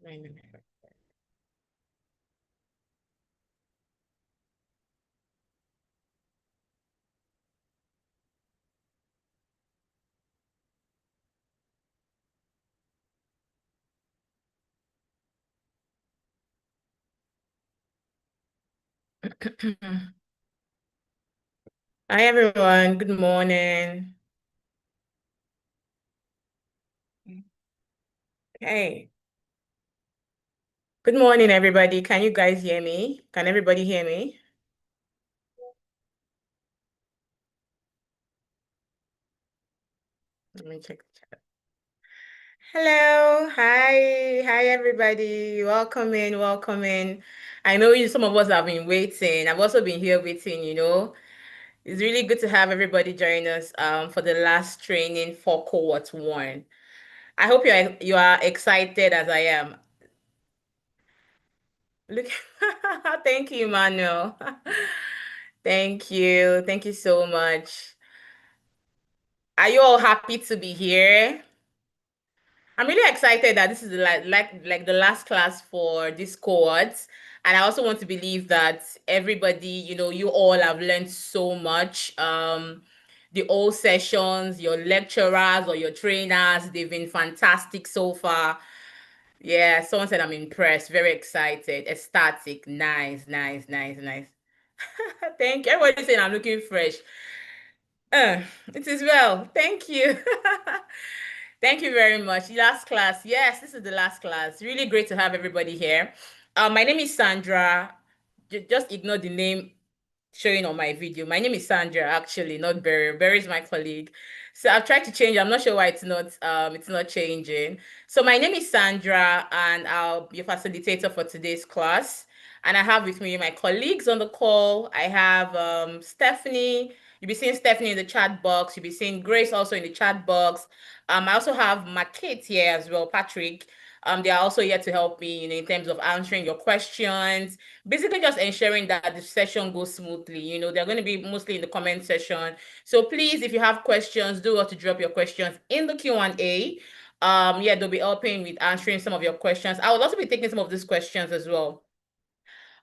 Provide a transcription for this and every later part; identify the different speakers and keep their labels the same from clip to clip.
Speaker 1: Hi everyone, good morning. Hey, good morning everybody. Can you guys hear me? Can everybody hear me? Let me check the chat. Hello, hi everybody. Welcome in, welcome in. I know some of us have been waiting. I've also been here waiting. It's really good to have everybody join us for the last training for cohort one. I hope you are excited as I am. Look, thank you, Manuel. Thank you. Thank you so much. Are you all happy to be here? I'm really excited that this is like the last class for this cohort. And I also want to believe that everybody, you all have learned so much. The old sessions, your lecturers or your trainers, they've been fantastic so far. Yeah, someone said I'm impressed, very excited, ecstatic, nice, nice, nice, nice. Thank you. Everybody's saying I'm looking fresh. It is well. Thank you. Thank you very much. Last class. Yes, this is the last class. Really great to have everybody here. My name is Sandra. Just ignore the name showing on my video. My name is Sandra, actually, not Barry. Barry is my colleague. So I've tried to change. I'm not sure why it's not changing. So my name is Sandra, and I'll be a facilitator for today's class. And I have with me my colleagues on the call. I have Stephanie. You'll be seeing Stephanie in the chat box. You'll be seeing Grace also in the chat box. I also have Makate here as well, Patrick. They are also here to help me, in terms of answering your questions, basically just ensuring that the session goes smoothly. They're going to be mostly in the comment section. So please, if you have questions, do want to drop your questions in the Q&A. Yeah, they'll be helping with answering some of your questions. I will also be taking some of these questions as well.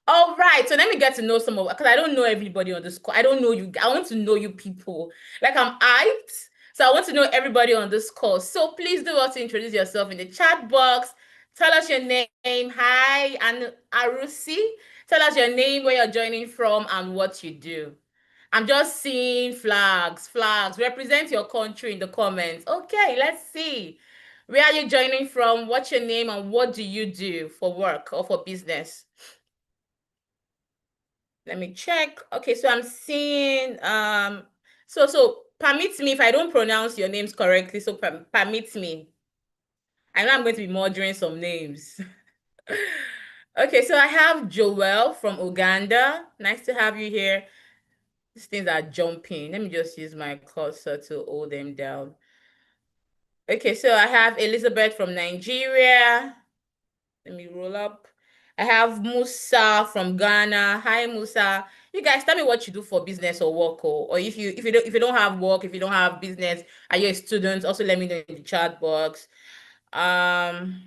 Speaker 1: All right, so let me get to know some of, because I don't know everybody on this call. I don't know you. I want to know you people. Like I'm hyped. So I want to know everybody on this call. So please do also introduce yourself in the chat box. Tell us your name. Hi, and Arusi. Tell us your name, where you're joining from, and what you do. I'm just seeing flags, flags. Represent your country in the comments. Okay, let's see. Where are you joining from? What's your name, and what do you do for work or for business? Let me check. Okay, so I'm seeing so permit me if I don't pronounce your names correctly. So permit me. I know I'm going to be murdering some names. Okay, so I have Joel from Uganda. Nice to have you here. These things are jumping. Let me just use my cursor to hold them down. Okay, so I have Elizabeth from Nigeria. Let me roll up. I have Musa from Ghana. Hi, Musa. You guys tell me what you do for business or work, or if you don't have work, if you don't have business, are you a student? Also, let me know in the chat box. Um,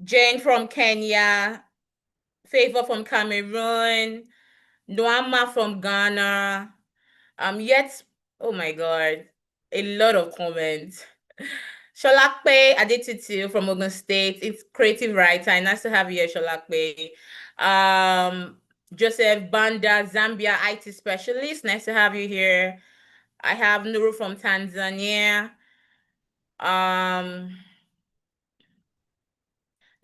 Speaker 1: Jane from Kenya, Favor from Cameroon, Noama from Ghana. Yet, oh my God, a lot of comments. Sholakpe Adetitu from Ogun State. It's creative writer. Nice to have you here, Sholakpe. Um, Joseph Banda, Zambia IT specialist. Nice to have you here. I have Nuru from Tanzania. Um,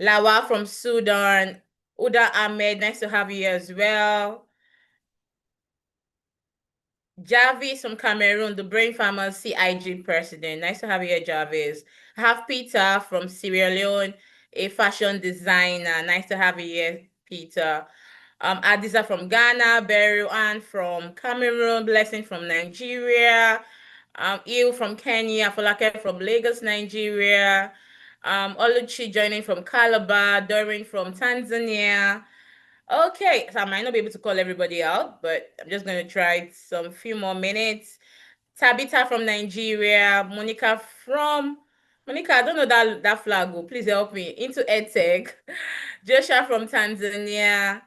Speaker 1: Lawa from Sudan. Uda Ahmed. Nice to have you here as well. Jarvis from Cameroon, the Brain Farmers CIG president. Nice to have you here, Jarvis. I have Peter from Sierra Leone, a fashion designer. Nice to have you here, Peter. Adiza from Ghana, Beryl Ann from Cameroon, Blessing from Nigeria, Il from Kenya, Folake from Lagos, Nigeria, Oluchi joining from Calabar, Doreen from Tanzania. Okay, so I might not be able to call everybody out, but I'm just going to try some few more minutes. Tabitha from Nigeria, Monica from Monica, I don't know that flag. Oh, please help me. Into EdTech. Joshua from Tanzania.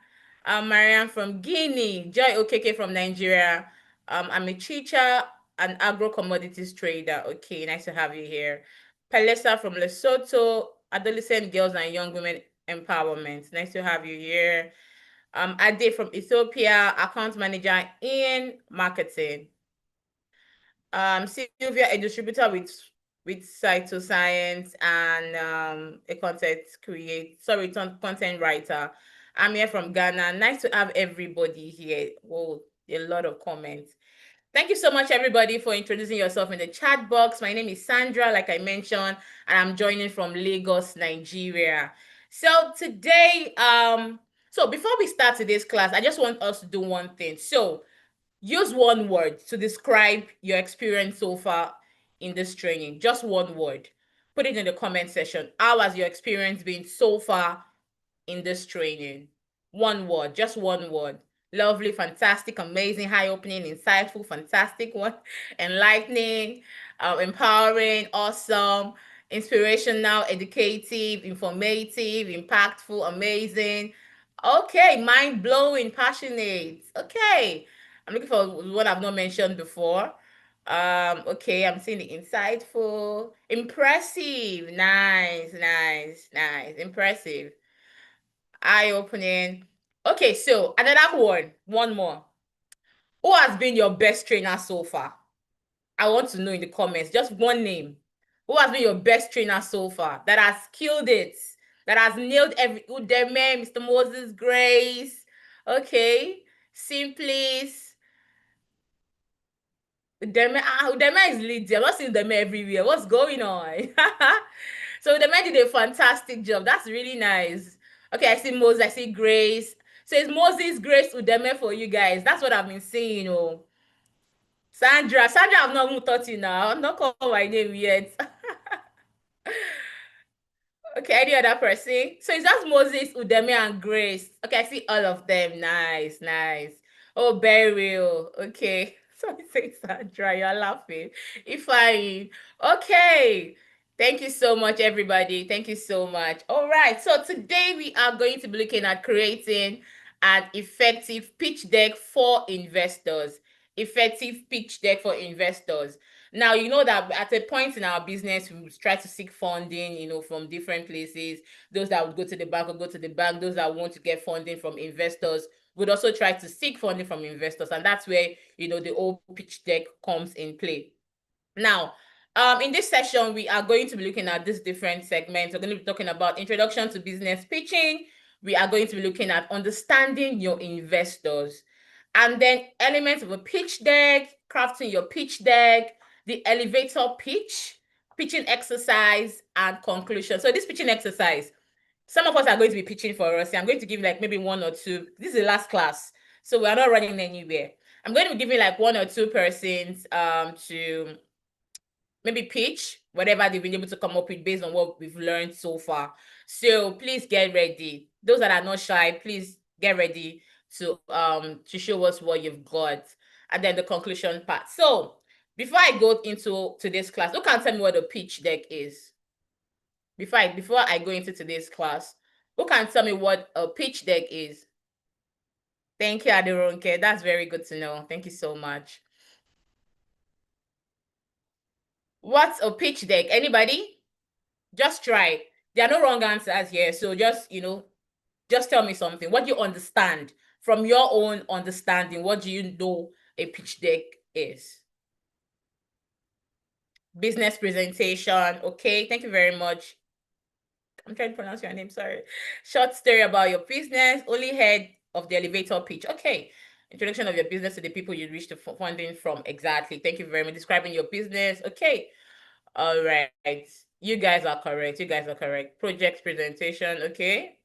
Speaker 1: Mariam from Guinea. Joy Okeke from Nigeria. I'm a teacher, an agro commodities trader. Okay, nice to have you here. Palesa from Lesotho. Adolescent girls and young women empowerment. Nice to have you here. Ade from Ethiopia, account manager in marketing. Sylvia, a distributor with cytoscience and a content writer. I'm here from Ghana. Nice to have everybody here. Whoa, a lot of comments. Thank you so much, everybody, for introducing yourself in the chat box. My name is Sandra, like I mentioned, and I'm joining from Lagos, Nigeria. So today, so before we start today's class, I just want us to do one thing. So use one word to describe your experience so far in this training. Just one word. Put it in the comment section. How has your experience been so far in this training? One word, just one word. Lovely, fantastic, amazing, high-opening, insightful, fantastic one, enlightening, empowering, awesome, inspirational, educative, informative, impactful, amazing. Okay, mind-blowing, passionate. Okay. I'm looking for one I've not mentioned before. Okay, I'm seeing the insightful, impressive, nice, nice, nice, impressive, eye-opening. Okay, so another one more. Who has been your best trainer so far? I want to know in the comments, just one name. Who has been your best trainer so far that has killed it, that has nailed every Udeme, Mr. Moses, Grace, okay, Simplice. Udeme is leading. I'm not seeing Udeme everywhere. What's going on? So Udeme did a fantastic job. That's really nice. Okay, I see Moses, I see Grace. So it's Moses, Grace, Udeme for you guys. That's what I've been seeing. Oh, Sandra, I've not even taught you now. I'm not called my name yet. Okay, any other person? So it's just Moses, Udeme, and Grace. Okay, I see all of them. Nice, nice. Oh, Beryl. Okay. So I say Sandra, you're laughing. If I okay. Thank you so much, everybody. Thank you so much. All right. So today we are going to be looking at creating an effective pitch deck for investors. Effective pitch deck for investors. Now, you know that at a point in our business, we would try to seek funding, from different places. Those that would go to the bank will go to the bank. Those that want to get funding from investors would also try to seek funding from investors. And that's where, the whole pitch deck comes in play. Now, in this session, we are going to be looking at these different segments. We're going to be talking about introduction to business pitching. We are going to be looking at understanding your investors. And then elements of a pitch deck, crafting your pitch deck, the elevator pitch, pitching exercise, and conclusion. So this pitching exercise, some of us are going to be pitching for us. I'm going to give like maybe one or two. This is the last class, so we're not running anywhere. I'm going to be giving like one or two persons to maybe pitch whatever they've been able to come up with based on what we've learned so far. So please get ready. Those that are not shy, please get ready to show us what you've got. And then the conclusion part. So before I go into today's class, who can tell me what a pitch deck is? Before I go into today's class, who can tell me what a pitch deck is? Thank you, Aderonke. That's very good to know. Thank you so much. What's a pitch deck? Anybody? Just try. There are no wrong answers here. So just tell me something. What do you understand from your own understanding? What do you know a pitch deck is? Business presentation. Okay, thank you very much. I'm trying to pronounce your name, sorry. Short story about your business, only head of the elevator pitch. Okay. Introduction of your business to the people you reach the funding from. Exactly. Thank you very much. Describing your business. Okay. All right. You guys are correct. You guys are correct. Project presentation. Okay.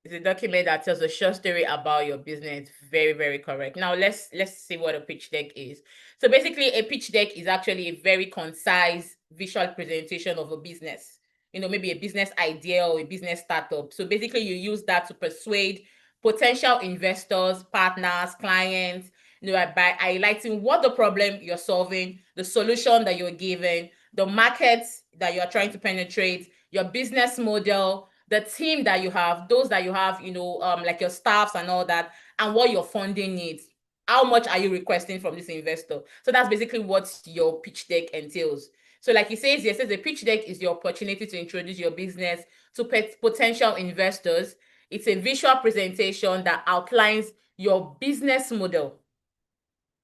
Speaker 1: It's a document that tells a short story about your business. Very, very correct. Now let's see what a pitch deck is. So basically, a pitch deck is actually a very concise visual presentation of a business. Maybe a business idea or a business startup. So basically, you use that to persuade potential investors, partners, clients, by highlighting what the problem you're solving, the solution that you're giving, the markets that you're trying to penetrate, your business model, the team that you have, those that you have, like your staffs and all that, and what your funding needs. How much are you requesting from this investor? So that's basically what your pitch deck entails. So like it says, yes, the pitch deck is your opportunity to introduce your business to potential investors. It's a visual presentation that outlines your business model,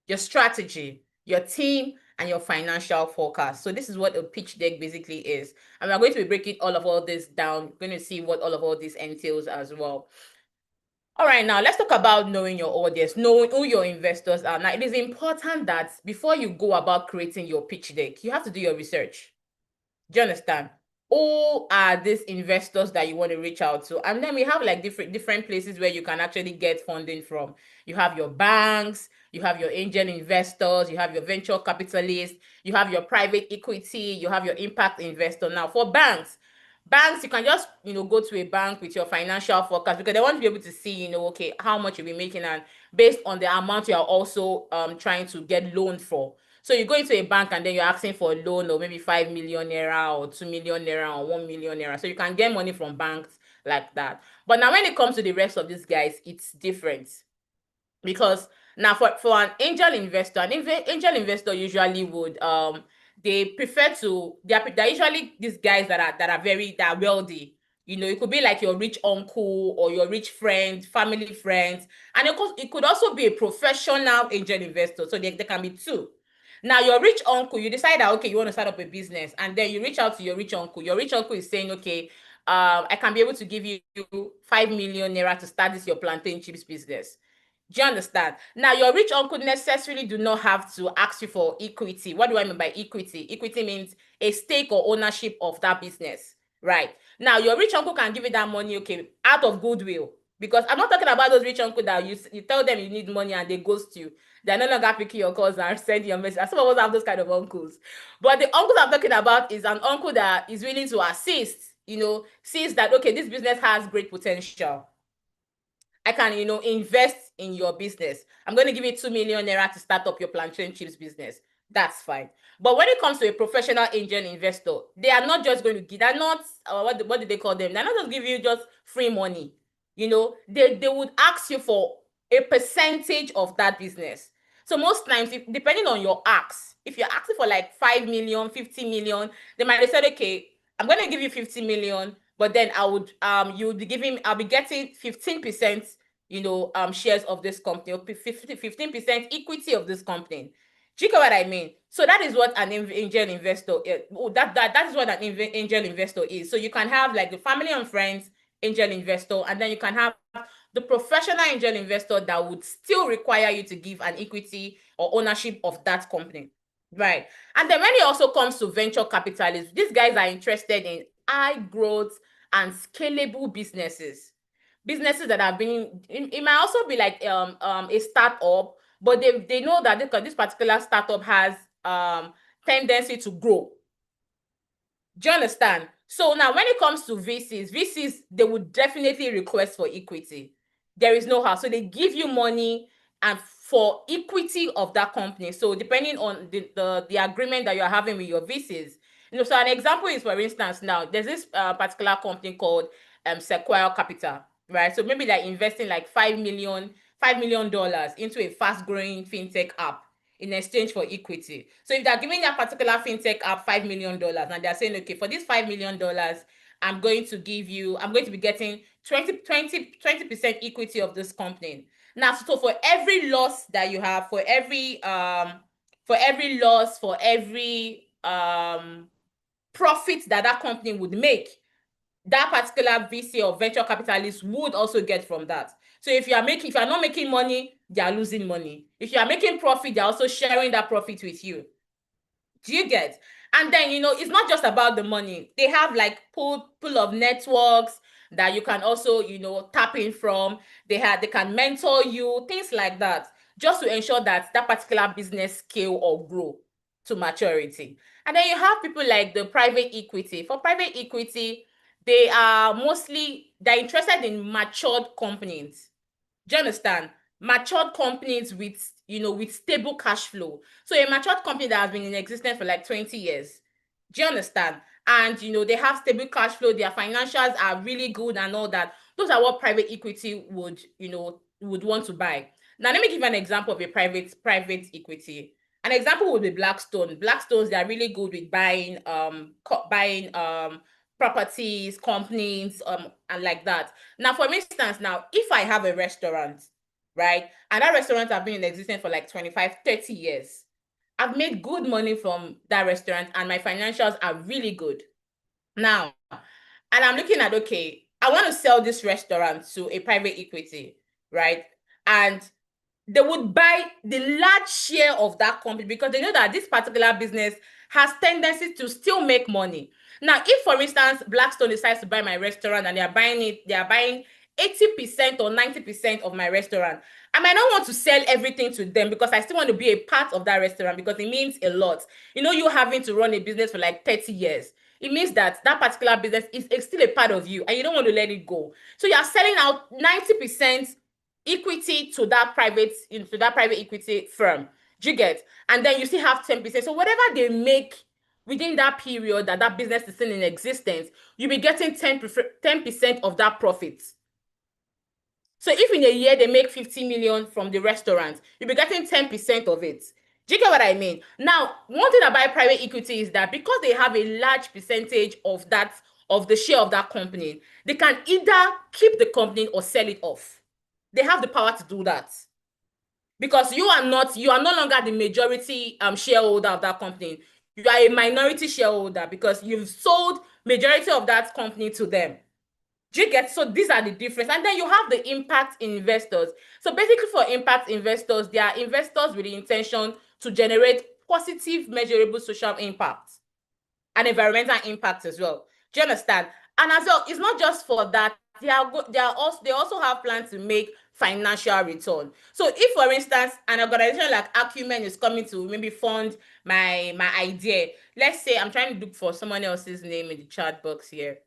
Speaker 1: your strategy, your team, and your financial forecast. So this is what a pitch deck basically is. And we're going to be breaking all this down. We're going to see what all this entails as well. All right, now let's talk about knowing your audience, knowing who your investors are. Now, it is important that before you go about creating your pitch deck, you have to do your research. Do you understand? Who are these investors that you want to reach out to? And then we have like different places where you can actually get funding from. You have your banks, you have your angel investors, you have your venture capitalists, you have your private equity, you have your impact investor. Now, for banks, you can just go to a bank with your financial forecast because they want to be able to see, okay, how much you'll be making, and based on the amount you are also trying to get loan for. So you go into a bank and then you're asking for a loan of maybe 5 million naira or 2 million naira or 1 million naira. So you can get money from banks like that. But now when it comes to the rest of these guys, it's different. Because now for an angel investor, angel investor usually would they prefer to they're usually these guys that are wealthy. It could be like your rich uncle or your rich friend, family friends, and of course it could also be a professional angel investor. So there can be two. Now, your rich uncle, you decide that, okay, you want to start up a business, and then you reach out to your rich uncle. Your rich uncle is saying, okay, I can be able to give you 5 million naira to start this your plantain chips business. Do you understand? Now, your rich uncle necessarily do not have to ask you for equity. What do I mean by equity? Equity means a stake or ownership of that business, right? Now, your rich uncle can give you that money, okay, out of goodwill. Because I'm not talking about those rich uncle that you tell them you need money and they ghost you. They're no longer picking your calls and sending your message. Some of us have those kind of uncles. But the uncles I'm talking about is an uncle that is willing to assist, sees that, okay, this business has great potential. I can, invest in your business. I'm going to give you 2 million naira to start up your plantain chips business. That's fine. But when it comes to a professional angel investor, they are not just going to give, they're not, what do they call them? They're not just giving you just free money. They would ask you for a percentage of that business. So most times, depending on your ask, if you're asking for like 5 million, 50 million, they might decide, okay, I'm going to give you 50 million, but then I'll be getting 15%, shares of this company, or 15% equity of this company. Do you get what I mean? So that is what an angel investor that is what an angel investor is. So you can have like the family and friends angel investor, and then you can have the professional angel investor that would still require you to give an equity or ownership of that company. Right. And then when it also comes to venture capitalists, these guys are interested in high growth and scalable businesses. Businesses that have been, it might also be like a startup, but they know that this particular startup has tendency to grow. Do you understand? So now when it comes to VCs, they would definitely request for equity. There is no how. So they give you money and for equity of that company. So depending on the agreement that you're having with your VCs. So an example is, for instance, now there's this particular company called Sequoia Capital, right? So maybe they're investing like $5 million into a fast-growing fintech app in exchange for equity. So if they're giving that particular fintech app $5 million and they're saying, okay, for this $5 million, I'm going to be getting 20% equity of this company. Now, so for every loss that you have, for every profit that company would make, that particular VC or venture capitalist would also get from that. So if you are not making money, they are losing money. If you are making profit, they're also sharing that profit with you. Do you get? And then, it's not just about the money. They have like pool of networks that you can also, tap in from. They can mentor you, things like that, just to ensure that particular business scale or grow to maturity. And then you have people like the private equity. For private equity, they're interested in matured companies. Do you understand? Matured companies with stable cash flow. So a matured company that has been in existence for like 20 years, Do you understand? And they have stable cash flow, their financials are really good and all that. Those are what private equity would want to buy. Now, let me give you an example of a private equity. An example would be Blackstone. Blackstones, they are really good with buying properties, companies, and like that. Now, for instance, now if I have a restaurant, right, and that restaurant have been in existence for like 25, 30 years, I've made good money from that restaurant and my financials are really good. Now, and I'm looking at, okay, I want to sell this restaurant to a private equity, right? And they would buy the large share of that company because they know that this particular business has tendency to still make money. Now, if for instance Blackstone decides to buy my restaurant and they are buying 80% or 90% of my restaurant, I might not want to sell everything to them because I still want to be a part of that restaurant because it means a lot. You having to run a business for like 30 years. It means that that particular business is still a part of you and you don't want to let it go. So you are selling out 90% equity to that private equity firm. Do you get? And then you still have 10%. So whatever they make within that period that that business is still in existence, you'll be getting 10% of that profit. So if in a year they make 50 million from the restaurant, you'll be getting 10% of it. Do you get what I mean? Now, one thing about private equity is that because they have a large percentage of the share of that company, they can either keep the company or sell it off. They have the power to do that because you are no longer the majority shareholder of that company. You are a minority shareholder because you've sold majority of that company to them. Do you get? So these are the difference. And then you have the impact investors. So basically for impact investors, they are investors with the intention to generate positive measurable social impact and environmental impact as well. Do you understand? And as well, it's not just for that. They also have plans to make financial return. So if, for instance, an organization like Acumen is coming to maybe fund my idea, let's say I'm trying to look for someone else's name in the chat box here.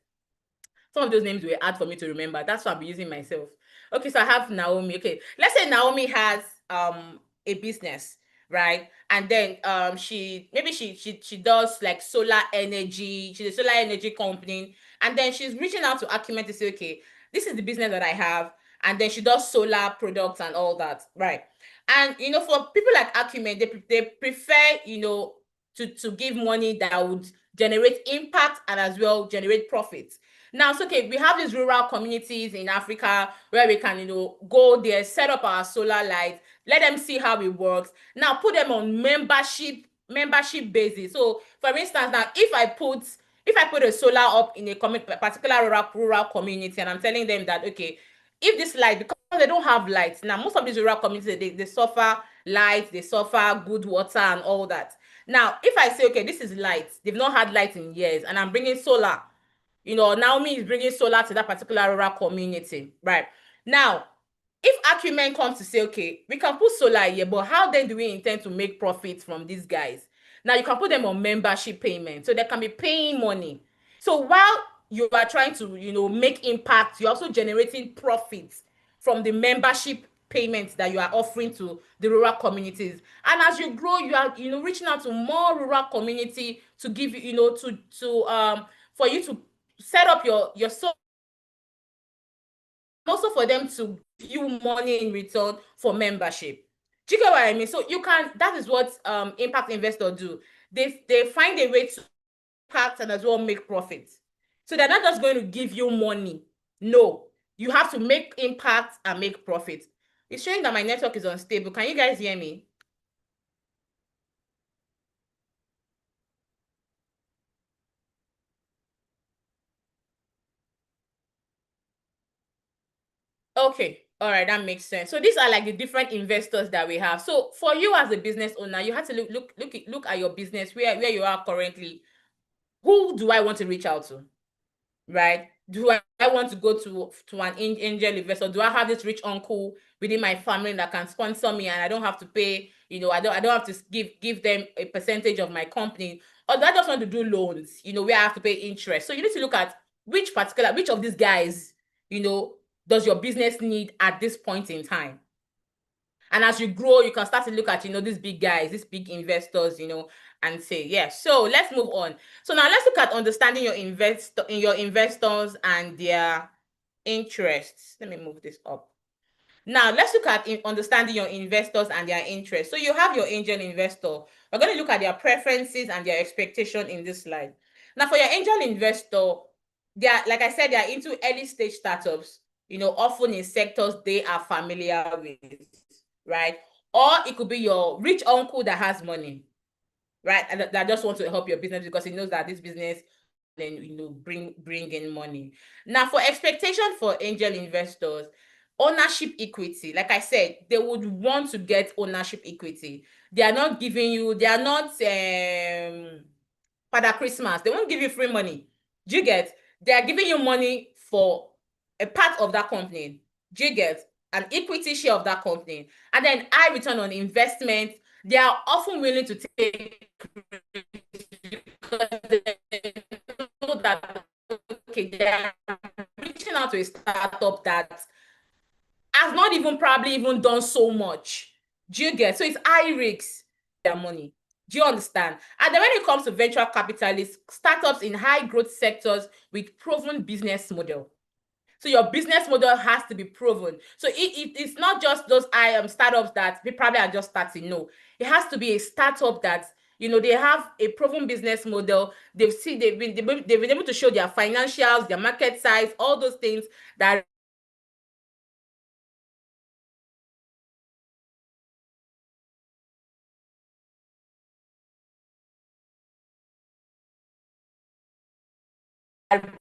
Speaker 1: Some of those names were hard for me to remember. That's why I'm using myself. Okay, so I have Naomi. Okay, let's say Naomi has a business, right? And then she does like solar energy. She's a solar energy company, and then she's reaching out to Acumen to say, okay, this is the business that I have, and then she does solar products and all that, right? And for people like Acumen, they prefer to give money that would generate impact and as well generate profits. Now, it's okay. We have these rural communities in Africa where we can, go there, set up our solar lights, let them see how it works. Now, put them on membership basis. So, for instance, now if I put a solar up in a particular rural community, and I'm telling them that, okay, if this light, because they don't have lights now, most of these rural communities they suffer lights, they suffer good water and all that. Now, if I say, okay, this is lights, they've not had lights in years, and I'm bringing solar, Naomi is bringing solar to that particular rural community, right? Now, if Acumen comes to say, okay, we can put solar here, but how then do we intend to make profits from these guys? Now, you can put them on membership payment, so they can be paying money. So while you are trying to, make impact, you're also generating profits from the membership payments that you are offering to the rural communities. And as you grow, you are, reaching out to more rural community to give you, to for you to set up your soul, also for them to give you money in return for membership. Do you get what I mean? So that is what impact investors do. They find a way to impact and as well make profits. So they're not just going to give you money. No, you have to make impact and make profit. It's showing that my network is unstable. Can you guys hear me? Okay. All right, that makes sense. So these are like the different investors that we have. So for you as a business owner, you have to look at your business, where you are currently. Who do I want to reach out to? Right? Do I want to go to an angel investor? Do I have this rich uncle within my family that can sponsor me and I don't have to pay, I don't have to give them a percentage of my company? Or do I just want to do loans, where I have to pay interest? So you need to look at which of these guys, does your business need at this point in time? And as you grow, you can start to look at, these big guys, these big investors, and say, yeah. So let's move on. So now let's look at understanding your investors and their interests. Let me move this up. Now, let's look at understanding your investors and their interests. So you have your angel investor. We're going to look at their preferences and their expectation in this slide. Now, for your angel investor, they are, like I said, they are into early stage startups, often in sectors they are familiar with, right? Or it could be your rich uncle that has money, right? And that just wants to help your business because he knows that this business then bring in money. Now, for expectation for angel investors, ownership equity, like I said, they would want to get ownership equity. They are not giving you, they are not Father Christmas. They won't give you free money. Do you get? They are giving you money for a part of that company. Do you get? An equity share of that company. And then high return on investment. They are often willing to take because they know that, okay, they are reaching out to a startup that has not even probably even done so much. Do you get? So it's high risk their money. Do you understand? And then when it comes to venture capitalists, startups in high growth sectors with proven business model. So your business model has to be proven. So it's not just those startups that they probably are just starting. No, it has to be a startup that they have a proven business model. They've been able to show their financials, their market size, all those things that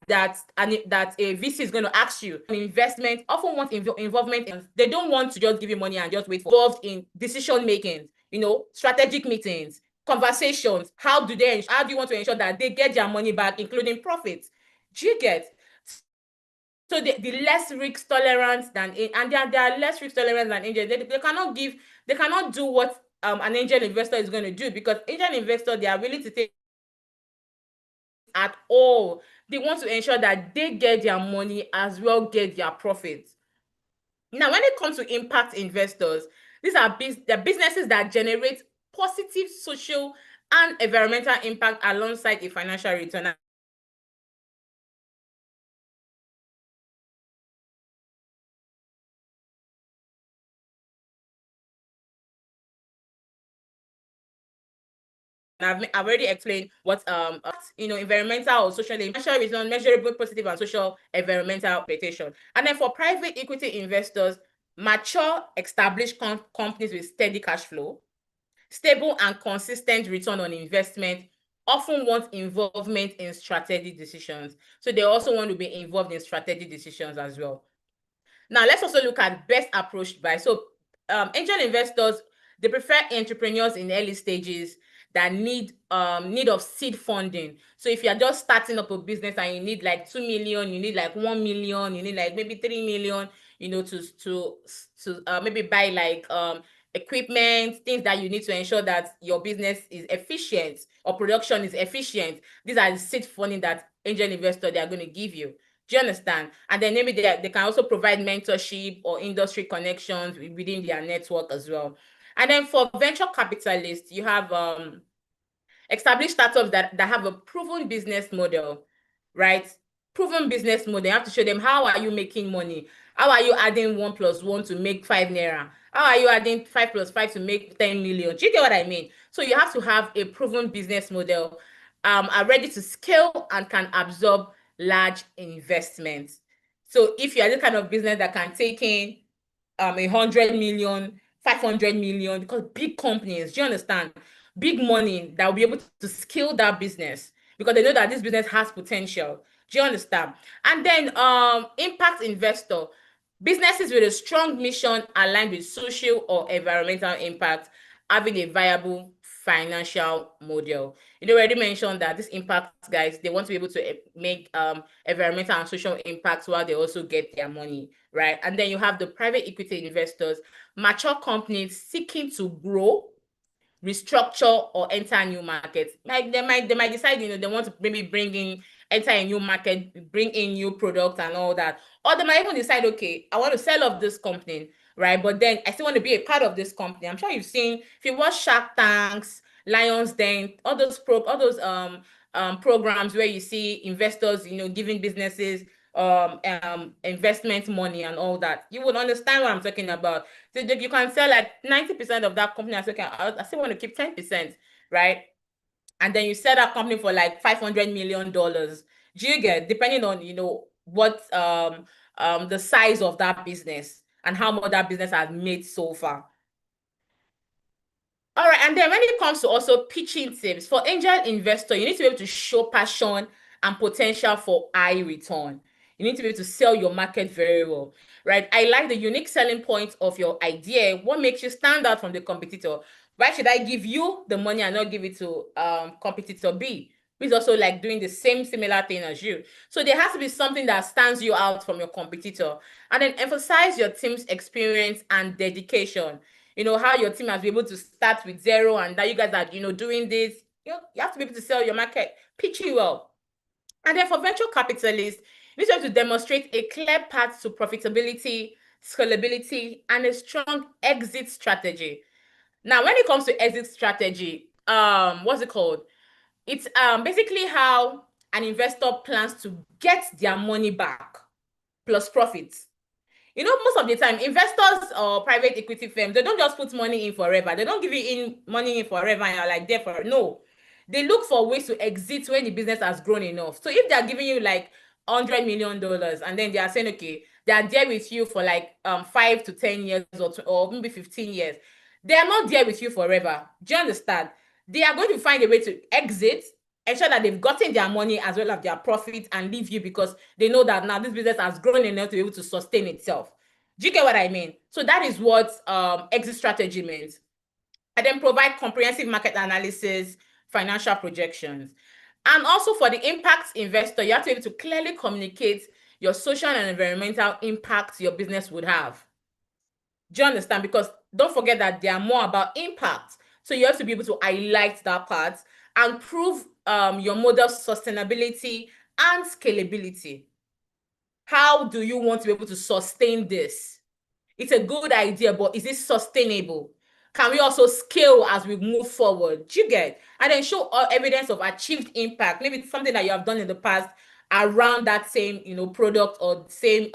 Speaker 1: that a VC is going to ask you. An investment often want involvement in. They don't want to just give you money and just wait for. Involved in decision making, strategic meetings, conversations. How do you want to ensure that they get their money back, including profits? Do you get? So the less risk tolerance than and they are less risk tolerant than angel. They cannot do what an angel investor is going to do, because angel investor, they are willing to take at all. They want to ensure that they get their money as well get their profits. Now, when it comes to impact investors, these are they're businesses that generate positive social and environmental impact alongside a financial return. I've already explained what environmental or social return, measurable positive and social environmental expectation. And then for private equity investors, mature established companies with steady cash flow, stable and consistent return on investment, often want involvement in strategic decisions. So they also want to be involved in strategic decisions as well. Now, let's also look at best approach by. So angel investors, they prefer entrepreneurs in early stages that need of seed funding. So if you're just starting up a business and you need like 2 million, you need like 1 million, you need like maybe 3 million, to maybe buy like equipment, things that you need to ensure that your business is efficient or production is efficient. These are the seed funding that angel investor they are going to give you. Do you understand? And then maybe they can also provide mentorship or industry connections within their network as well. And then for venture capitalists, you have established startups that have a proven business model, right? Proven business model. You have to show them, how are you making money? How are you adding 1+1 to make 5 naira? How are you adding 5+5 to make 10 million? Do you get what I mean? So you have to have a proven business model, are ready to scale and can absorb large investments. So if you are the kind of business that can take in 100 million, 500 million, because big companies, do you understand? Big money that will be able to scale that business because they know that this business has potential. Do you understand? And then impact investor, businesses with a strong mission aligned with social or environmental impact, having a viable financial model. You already mentioned that this impact guys, they want to be able to make environmental and social impacts while they also get their money, right? And then you have the private equity investors, mature companies seeking to grow, restructure, or enter a new market. Like they might decide, they want to maybe enter a new market, bring in new products and all that. Or they might even decide, okay, I want to sell off this company, right? But then I still want to be a part of this company. I'm sure you've seen if you watch Shark Tanks, Lions Den, all those programs where you see investors, giving businesses investment money and all that. You would understand what I'm talking about. So you can sell like 90% of that company. I still want to keep 10%, right? And then you sell that company for like $500 million. Do you get, depending on what the size of that business and how much that business has made so far. All right, and then when it comes to also pitching tips for angel investor, you need to be able to show passion and potential for high return. You need to be able to sell your market very well, right? I like the unique selling point of your idea. What makes you stand out from the competitor? Why should I give you the money and not give it to competitor B, who is also like doing the same similar thing as you? So there has to be something that stands you out from your competitor, and then emphasize your team's experience and dedication. How your team has been able to start with zero and that you guys are, doing this. You have to be able to sell your market, pitch it well. And then for venture capitalists, you need to demonstrate a clear path to profitability, scalability, and a strong exit strategy. Now, when it comes to exit strategy, what's it called? It's basically how an investor plans to get their money back plus profits. Most of the time, investors or private equity firms, they don't just put money in forever. They don't give you money in forever and you're like there for no. They look for ways to exit when the business has grown enough. So if they're giving you like $100 million and then they are saying, okay, they are there with you for like 5 to 10 years or maybe 15 years, they are not there with you forever. Do you understand? They are going to find a way to exit, ensure that they've gotten their money as well as their profit and leave you because they know that now this business has grown enough to be able to sustain itself. Do you get what I mean? So that is what exit strategy means. And then provide comprehensive market analysis, financial projections. And also for the impact investor, you have to be able to clearly communicate your social and environmental impact your business would have. Do you understand? Because don't forget that they are more about impact. So you have to be able to highlight that part and prove your model's sustainability and scalability. How do you want to be able to sustain this? It's a good idea, but is it sustainable? Can we also scale as we move forward? Do you get? And then show evidence of achieved impact. Maybe it's something that you have done in the past around that same, product or same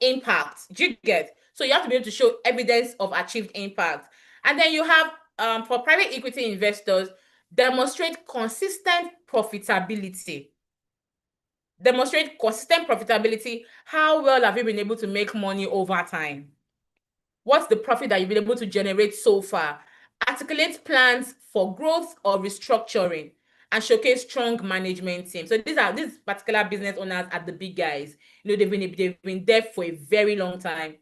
Speaker 1: impact. Do you get? So you have to be able to show evidence of achieved impact. And then you have for private equity investors, demonstrate consistent profitability. Demonstrate consistent profitability. How well have you been able to make money over time? What's the profit that you've been able to generate so far? Articulate plans for growth or restructuring and showcase strong management team. So these particular business owners are the big guys. They've been there for a very long time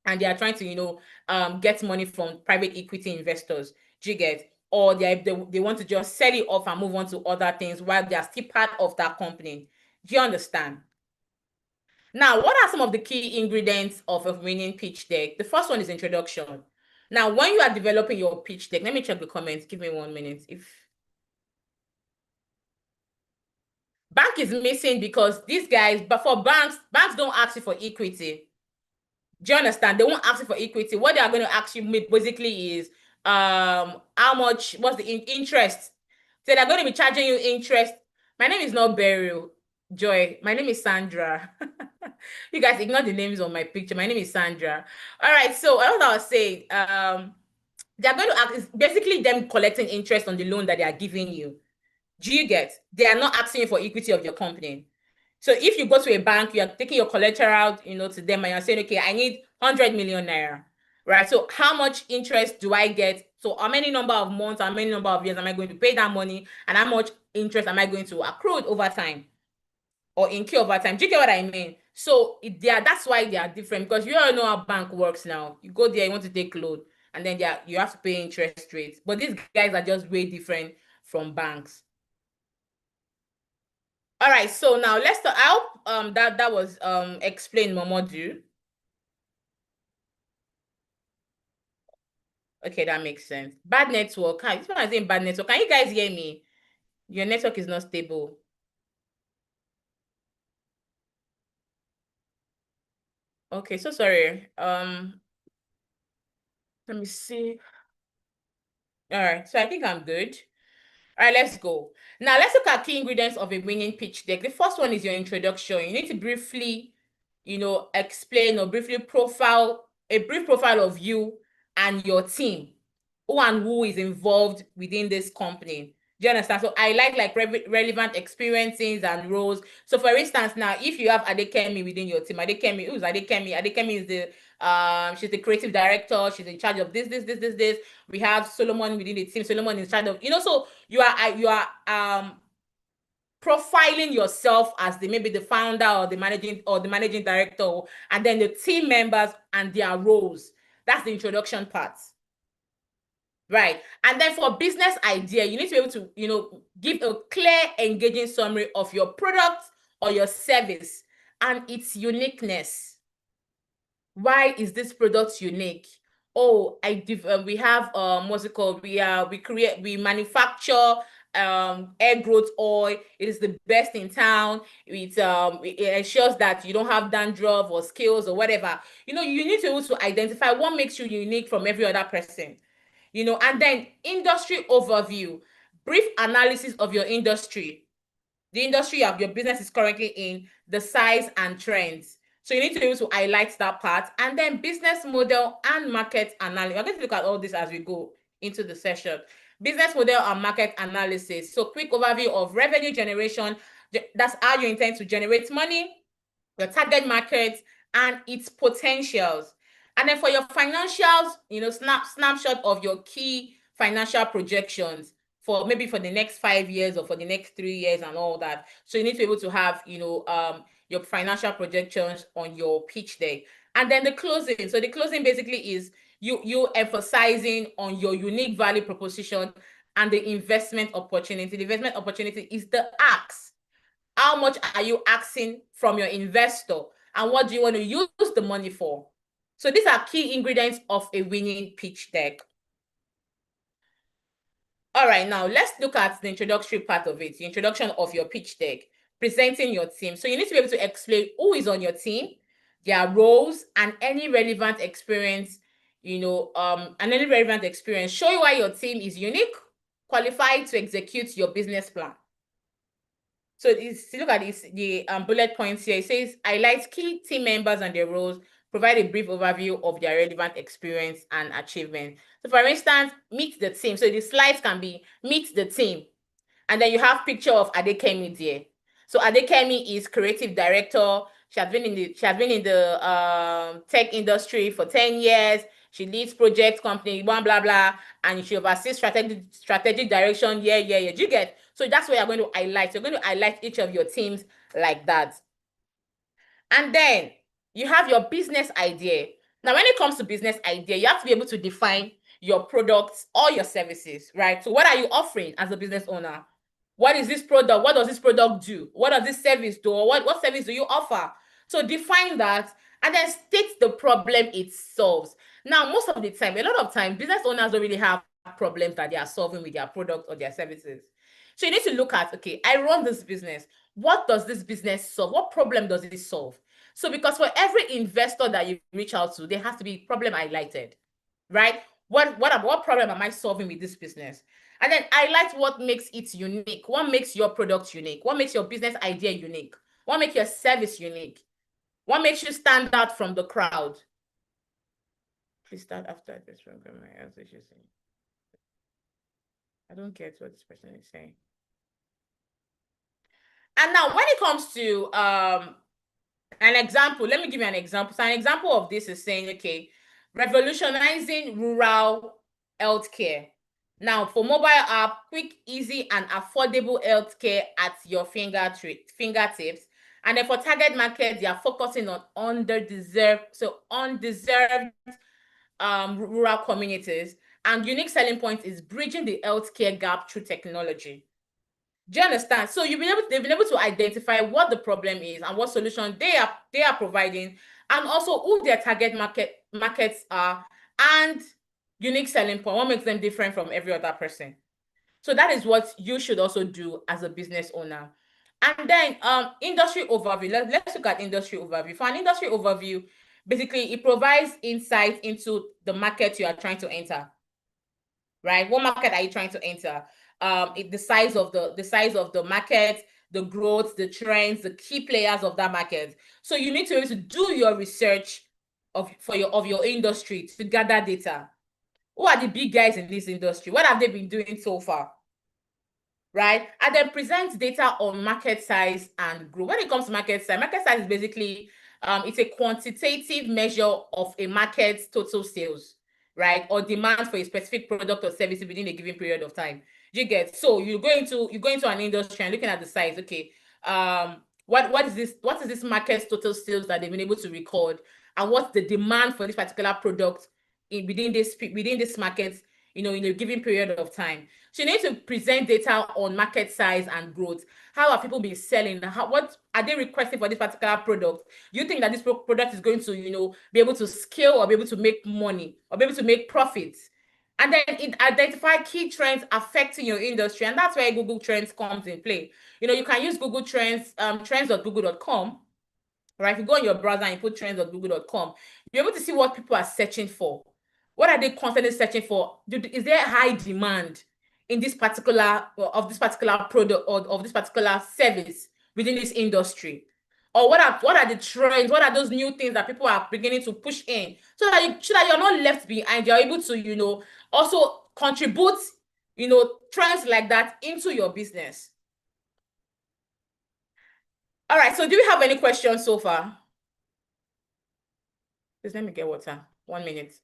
Speaker 1: and they are trying to, get money from private equity investors. Do you get? Or they want to just sell it off and move on to other things while they are still part of that company. Do you understand? Now, what are some of the key ingredients of a winning pitch deck? The first one is introduction. Now, when you are developing your pitch deck, let me check the comments. Give me 1 minute. If bank is missing because these guys, but for banks don't ask you for equity. Do you understand? They won't ask you for equity. What they are going to ask you basically is how much, what's the interest? So they're going to be charging you interest. My name is not Beryl Joy. My name is Sandra. You guys ignore the names on my picture. My name is Sandra. All right, so what I was saying, they're going to ask, is basically them collecting interest on the loan that they are giving you. Do you get? They are not asking you for equity of your company. So if you go to a bank, you are taking your collateral, to them and you're saying, okay, I need 100 million naira, right? So how much interest do I get? So how many number of months, how many number of years am I going to pay that money? And how much interest am I going to accrue over time or incur over time? Do you get what I mean? So that's why they are different because you all know how bank works now. You go there, you want to take loan and then you have to pay interest rates. But these guys are just way different from banks. All right, so now let's talk. I hope that was explained, Momodu. Okay, that makes sense. Bad network. This one is saying bad network. Can you guys hear me? Your network is not stable. Okay, so sorry. Let me see. All right, so I think I'm good. All right, let's go. Now let's look at key ingredients of a winning pitch deck. The first one is your introduction. You need to briefly, explain or briefly profile a brief profile of you and your team, who is involved within this company. Do you understand? So I like relevant experiences and roles. So for instance, now if you have Adekemi within your team, Adekemi, who's Adekemi? Adekemi is the she's the creative director. She's in charge of this. We have Solomon within the team. Solomon is in charge of, so you are profiling yourself as maybe the founder or the managing director, and then the team members and their roles. That's the introduction part. Right. And then for business idea, you need to be able to, give a clear, engaging summary of your product or your service and its uniqueness. Why is this product unique? Oh, we have what's it called? We manufacture hair growth oil. It is the best in town. It ensures that you don't have dandruff or scales or whatever. You need to be able to identify what makes you unique from every other person. And then industry overview, brief analysis of your industry, the industry of your business is currently in, the size and trends. So you need to be able to highlight that part. And then business model and market analysis. I'm going to look at all this as we go into the session. Business model and market analysis. So quick overview of revenue generation. That's how you intend to generate money, your target market, and its potentials. And then for your financials, snapshot of your key financial projections for maybe for the next 5 years or for the next 3 years and all that. So you need to be able to have, your financial projections on your pitch deck. And then the closing. So the closing basically is you emphasizing on your unique value proposition and the investment opportunity. The investment opportunity is the ask. How much are you asking from your investor? And what do you want to use the money for? So these are key ingredients of a winning pitch deck. All right, now let's look at the introductory part of it, the introduction of your pitch deck, presenting your team. So you need to be able to explain who is on your team, their roles, and any relevant experience, Show you why your team is unique, qualified to execute your business plan. So look at this, the bullet points here. It says, highlight key team members and their roles, provide a brief overview of their relevant experience and achievement. So for instance, meet the team. So the slides can be meet the team. And then you have picture of Adekemi there. So Adekemi is creative director. She has been in the tech industry for 10 years. She leads project company, blah blah blah, and she oversees strategic direction. Yeah. Do you get? So that's what you're going to highlight. You're going to highlight each of your teams like that. And then you have your business idea. Now, when it comes to business idea, you have to be able to define your products or your services, right? So what are you offering as a business owner? What is this product? What does this product do? What does this service do? Or what service do you offer? So define that and then state the problem it solves. Now, most of the time, a lot of time, business owners don't really have problems that they are solving with their product or their services. So you need to look at, okay, I run this business. What does this business solve? What problem does it solve? So because for every investor that you reach out to, there has to be problem highlighted, right? What problem am I solving with this business? And then highlight what makes it unique. What makes your product unique? What makes your business idea unique? What makes your service unique? What makes you stand out from the crowd? Please start after this program. I don't get what this person is saying. And now when it comes to an example, let me give you an example. So an example of this is saying, okay, revolutionizing rural healthcare. Now, for mobile app, quick, easy, and affordable healthcare at your fingertips. And then for target market, they are focusing on undeserved rural communities. And unique selling point is bridging the healthcare gap through technology. Do you understand? So they've been able to identify what the problem is and what solution they are providing, and also who their target markets are, and unique selling point, what makes them different from every other person. So that is what you should also do as a business owner. And then industry overview. Let's look at industry overview. For an industry overview, Basically, it provides insight into the market you are trying to enter, right? What market are you trying to enter? The size of the market, the growth, the trends, the key players of that market. So you need to be able to do your research of your industry to gather data. Who are the big guys in this industry? What have they been doing so far? Right? And then present data on market size and growth. When it comes to market size is basically it's a quantitative measure of a market's total sales, right? Or demand for a specific product or service within a given period of time. You get, so you go into an industry and looking at the size, okay, what is this market's total sales that they've been able to record, and what's the demand for this particular product within this market, in a given period of time. So you need to present data on market size and growth. How have people been selling? What are they requesting for this particular product? Do you think that this product is going to, be able to scale or be able to make money or be able to make profits? And then identify key trends affecting your industry. And that's where Google Trends comes in play. You can use Google Trends, trends.google.com. Right? If you go on your browser and you put trends.google.com, you're able to see what people are searching for. What are they constantly searching for? Is there high demand in this particular product or of this particular service within this industry? Or what are the trends? What are those new things that people are beginning to push in, so that you're not left behind? You're able to, also contribute, trends like that into your business. All right. So do you have any questions so far? Please let me get water. 1 minute.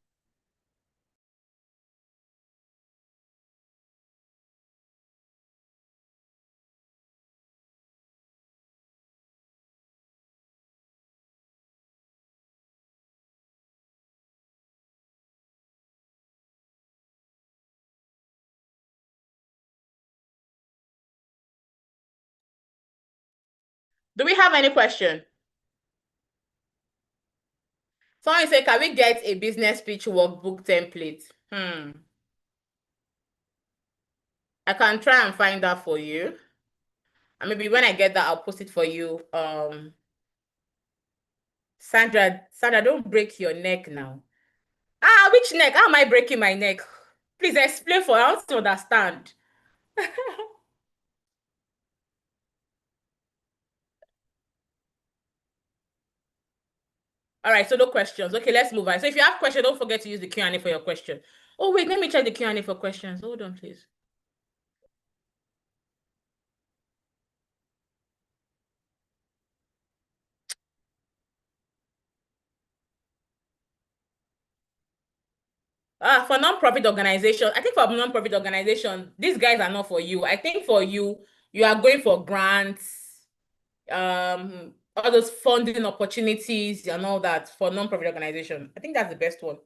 Speaker 1: Do we have any question? Someone say, can we get a business pitch workbook template? I can try and find that for you. And maybe when I get that, I'll post it for you. Sandra, don't break your neck now. Which neck? How am I breaking my neck? Please explain for us to understand. All right, so no questions. Okay, let's move on. So if you have questions, don't forget to use the Q&A for your question. Oh, wait, let me check the Q&A for questions. Hold on, please. For non-profit organization, I think for non-profit organization, these guys are not for you. I think for you, you are going for grants, all those funding opportunities and all that for non-profit organization. I think that's the best one.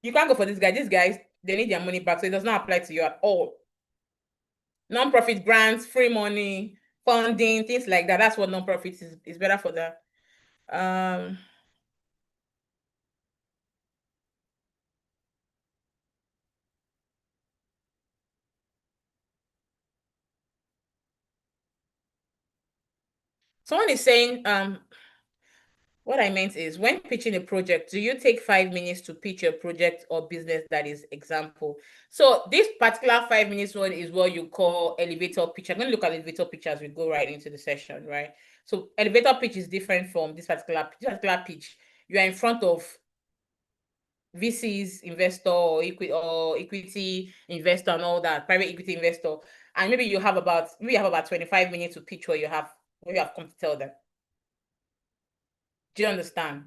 Speaker 1: You can't go for this guy. These guys, they need their money back, so it does not apply to you at all. Non-profit grants, free money, funding, things like that. That's what non-profit is better for that. Someone is saying, what I meant is, when pitching a project, do you take 5 minutes to pitch your project or business that is example? So this particular 5 minutes one is what you call elevator pitch. I'm going to look at elevator pitch as we go right into the session, right? So elevator pitch is different from this particular pitch. You are in front of VCs, investor or equity investor and all that, private equity investor. And maybe you have about 25 minutes to pitch what you have come to tell them. Do you understand?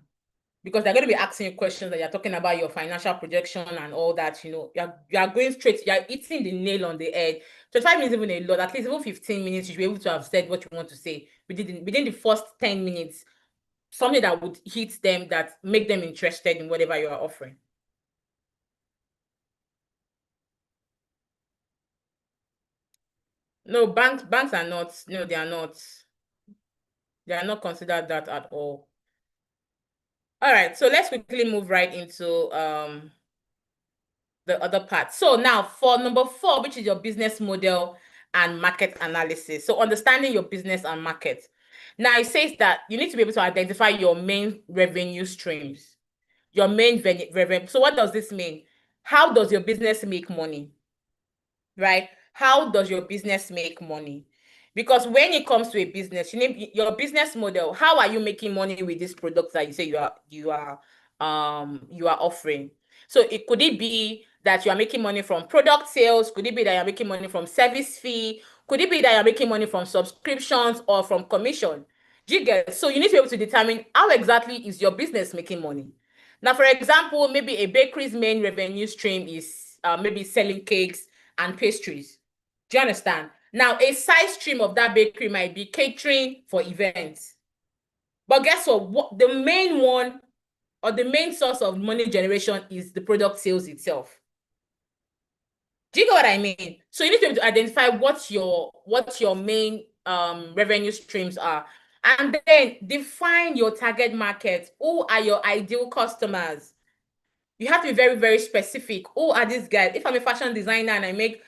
Speaker 1: Because they're going to be asking you questions that you're talking about your financial projection and all that, you're going straight, you're hitting the nail on the head. 25 minutes even a lot, at least even 15 minutes, you should be able to have said what you want to say within the first 10 minutes, something that would hit them, that make them interested in whatever you are offering. No, banks are not, no, they are not. They are not considered that at all. All right, so let's quickly move right into the other part. So now for number 4, which is your business model and market analysis. So understanding your business and market. Now it says that you need to be able to identify your main revenue streams, your main revenue. So what does this mean? How does your business make money? Right? How does your business make money? Because when it comes to a business, you need your business model. How are you making money with these products that you say you are offering? So it could it be that you are making money from product sales? Could it be that you're making money from service fee? Could it be that you're making money from subscriptions or from commission? Do you get? So you need to be able to determine how exactly is your business making money. Now, for example, maybe a bakery's main revenue stream is maybe selling cakes and pastries. Do you understand? Now, a side stream of that bakery might be catering for events. But guess what? The main one or the main source of money generation is the product sales itself. Do you get what I mean? So you need to be able to identify what your main revenue streams are. And then define your target market. Who are your ideal customers? You have to be very, very specific. Who are these guys? If I'm a fashion designer and I make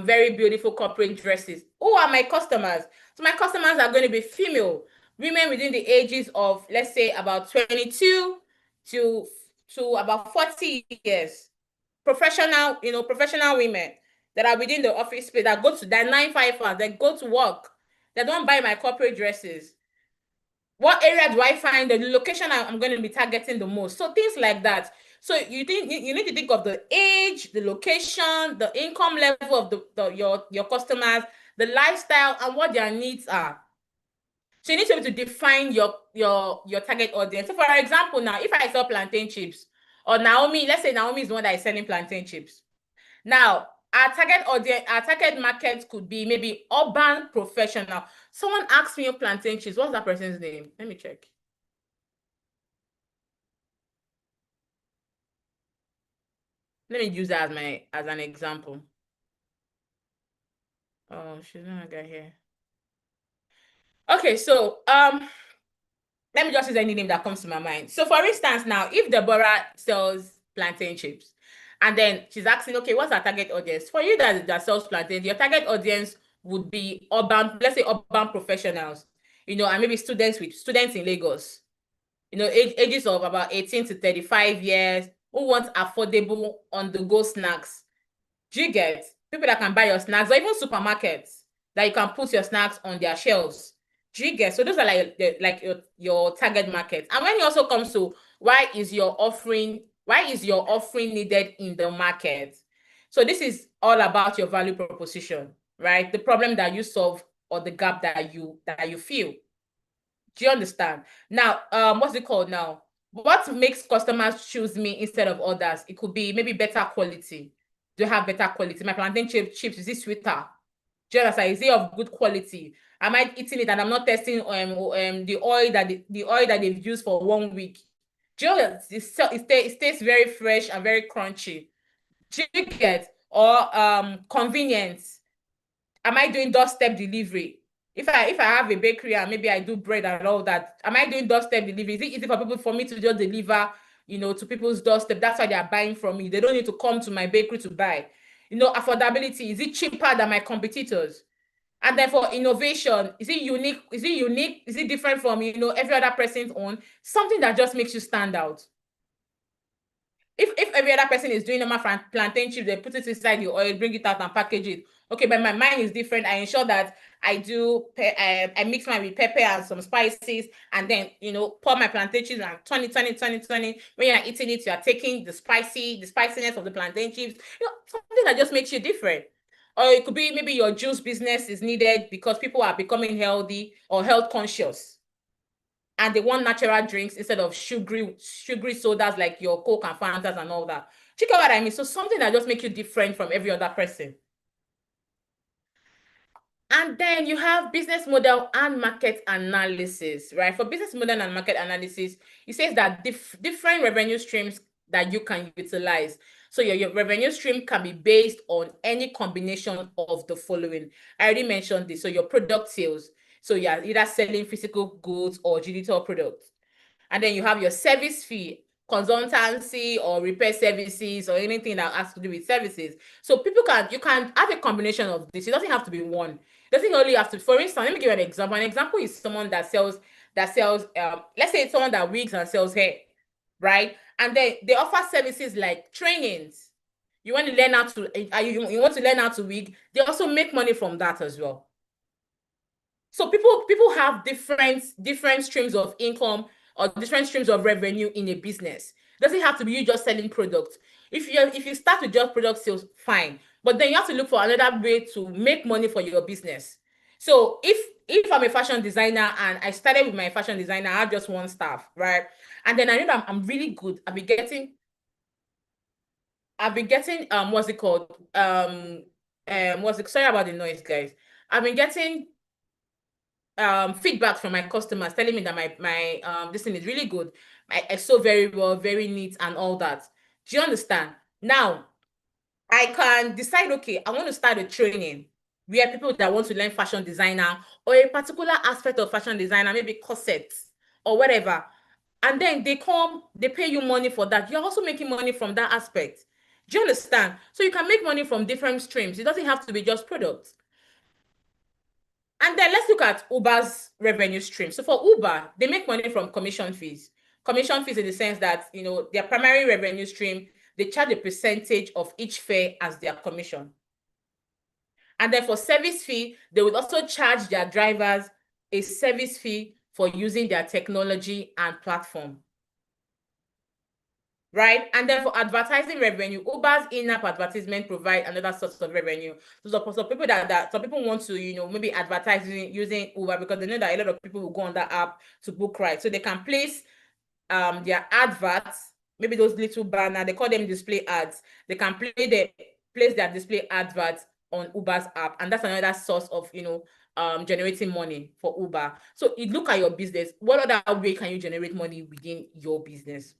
Speaker 1: very beautiful corporate dresses, who are my customers? So my customers are going to be female, women within the ages of, let's say, about 22 to, to about 40 years. Professional, professional women that are within the office space that go to that 9 5 hours, that go to work, that don't buy my corporate dresses. What area do I find the location I'm going to be targeting the most? So things like that. So you need to think of the age, the location, the income level of your customers, the lifestyle, and what their needs are. So you need to be able to define your target audience. So for example, now if I sell plantain chips, or Naomi, let's say Naomi is the one that is selling plantain chips. Now, our target audience, our target market could be maybe urban professional. Someone asked me plantain chips. What's that person's name? Let me check. Let me use that as an example. Oh, she's not got here. Okay, so let me just use any name that comes to my mind. So for instance, now if Deborah sells plantain chips, and then she's asking, okay, what's our target audience? For you that sells plantain, your target audience would be urban, let's say urban professionals, and maybe students in Lagos, ages of about 18 to 35 years, who want affordable on-the-go snacks. Do you get? People that can buy your snacks, or even supermarkets that you can put your snacks on their shelves. Do you get? So those are like your target market. And when it also comes to why is your offering needed in the market? So this is all about your value proposition, right? The problem that you solve or the gap that you feel. Do you understand? Now, what's it called now? What makes customers choose me instead of others? It could be maybe better quality. Do you have better quality? My plantain chips, is it sweeter? Do you understand? Is it of good quality? Am I eating it and I'm not testing the oil the oil that they've used for 1 week? Do you know, it stays very fresh and very crunchy. Do you get? Or convenience. Am I doing doorstep delivery? If I have a bakery and maybe I do bread and all that, am I doing doorstep delivery? Is it easy for me to just deliver, to people's doorstep? That's why they are buying from me. They don't need to come to my bakery to buy. Affordability, is it cheaper than my competitors? And then for innovation, is it unique? Is it unique? Is it different from, every other person's own? Something that just makes you stand out. If every other person is doing normal plantain chips, they put it inside the oil, bring it out and package it. Okay, but my mind is different. I ensure that I mix mine with pepper and some spices, and then pour my plantain chips and turn it. When you're eating it, you are taking the spiciness of the plantain chips. Something that just makes you different. Or it could be maybe your juice business is needed because people are becoming healthy or health conscious, and they want natural drinks instead of sugary sodas like your Coke and Fantas and all that. Check out what I mean. So something that just makes you different from every other person. And then you have business model and market analysis, right? For business model and market analysis, it says that different revenue streams that you can utilize. So your revenue stream can be based on any combination of the following. I already mentioned this. So your product sales. So you're either selling physical goods or digital products. And then you have your service fee, consultancy or repair services or anything that has to do with services. So you can have a combination of this. It doesn't have to be one. Doesn't only have to, for instance, let me give you an example. An example is someone that sells let's say it's someone that wigs and sells hair, right? And then they offer services like trainings. You want to learn how to you want to learn how to wig, they also make money from that as well. So people have different streams of income or different streams of revenue in a business. Doesn't have to be you just selling products. If you start with just product sales, fine. But then you have to look for another way to make money for your business. So if I'm a fashion designer and I started with my fashion designer, I have just one staff, right? And then I know that I'm really good. I've been getting what's it called? What's it, sorry about the noise, guys. I've been getting feedback from my customers telling me that my this thing is really good. I sew very well, very neat, and all that. Do you understand? Now I can decide, okay, I want to start a training where people that want to learn fashion designer or a particular aspect of fashion designer, maybe corsets or whatever, and then they come, they pay you money for that. You're also making money from that aspect. Do you understand? So you can make money from different streams. It doesn't have to be just products. And then let's look at Uber's revenue stream. So for Uber, they make money from commission fees. Commission fees in the sense that, their primary revenue stream, they charge a percentage of each fare as their commission. And then for service fee, they will also charge their drivers a service fee for using their technology and platform. Right? And then for advertising revenue, Uber's in-app advertisement provide another source of revenue. So some people that some people want to, maybe advertise using Uber because they know that a lot of people will go on that app to book rides. So they can place their adverts, maybe those little banner, they call them display ads. They can place their display adverts on Uber's app, and that's another source of generating money for Uber. So you look at your business, what other way can you generate money within your business?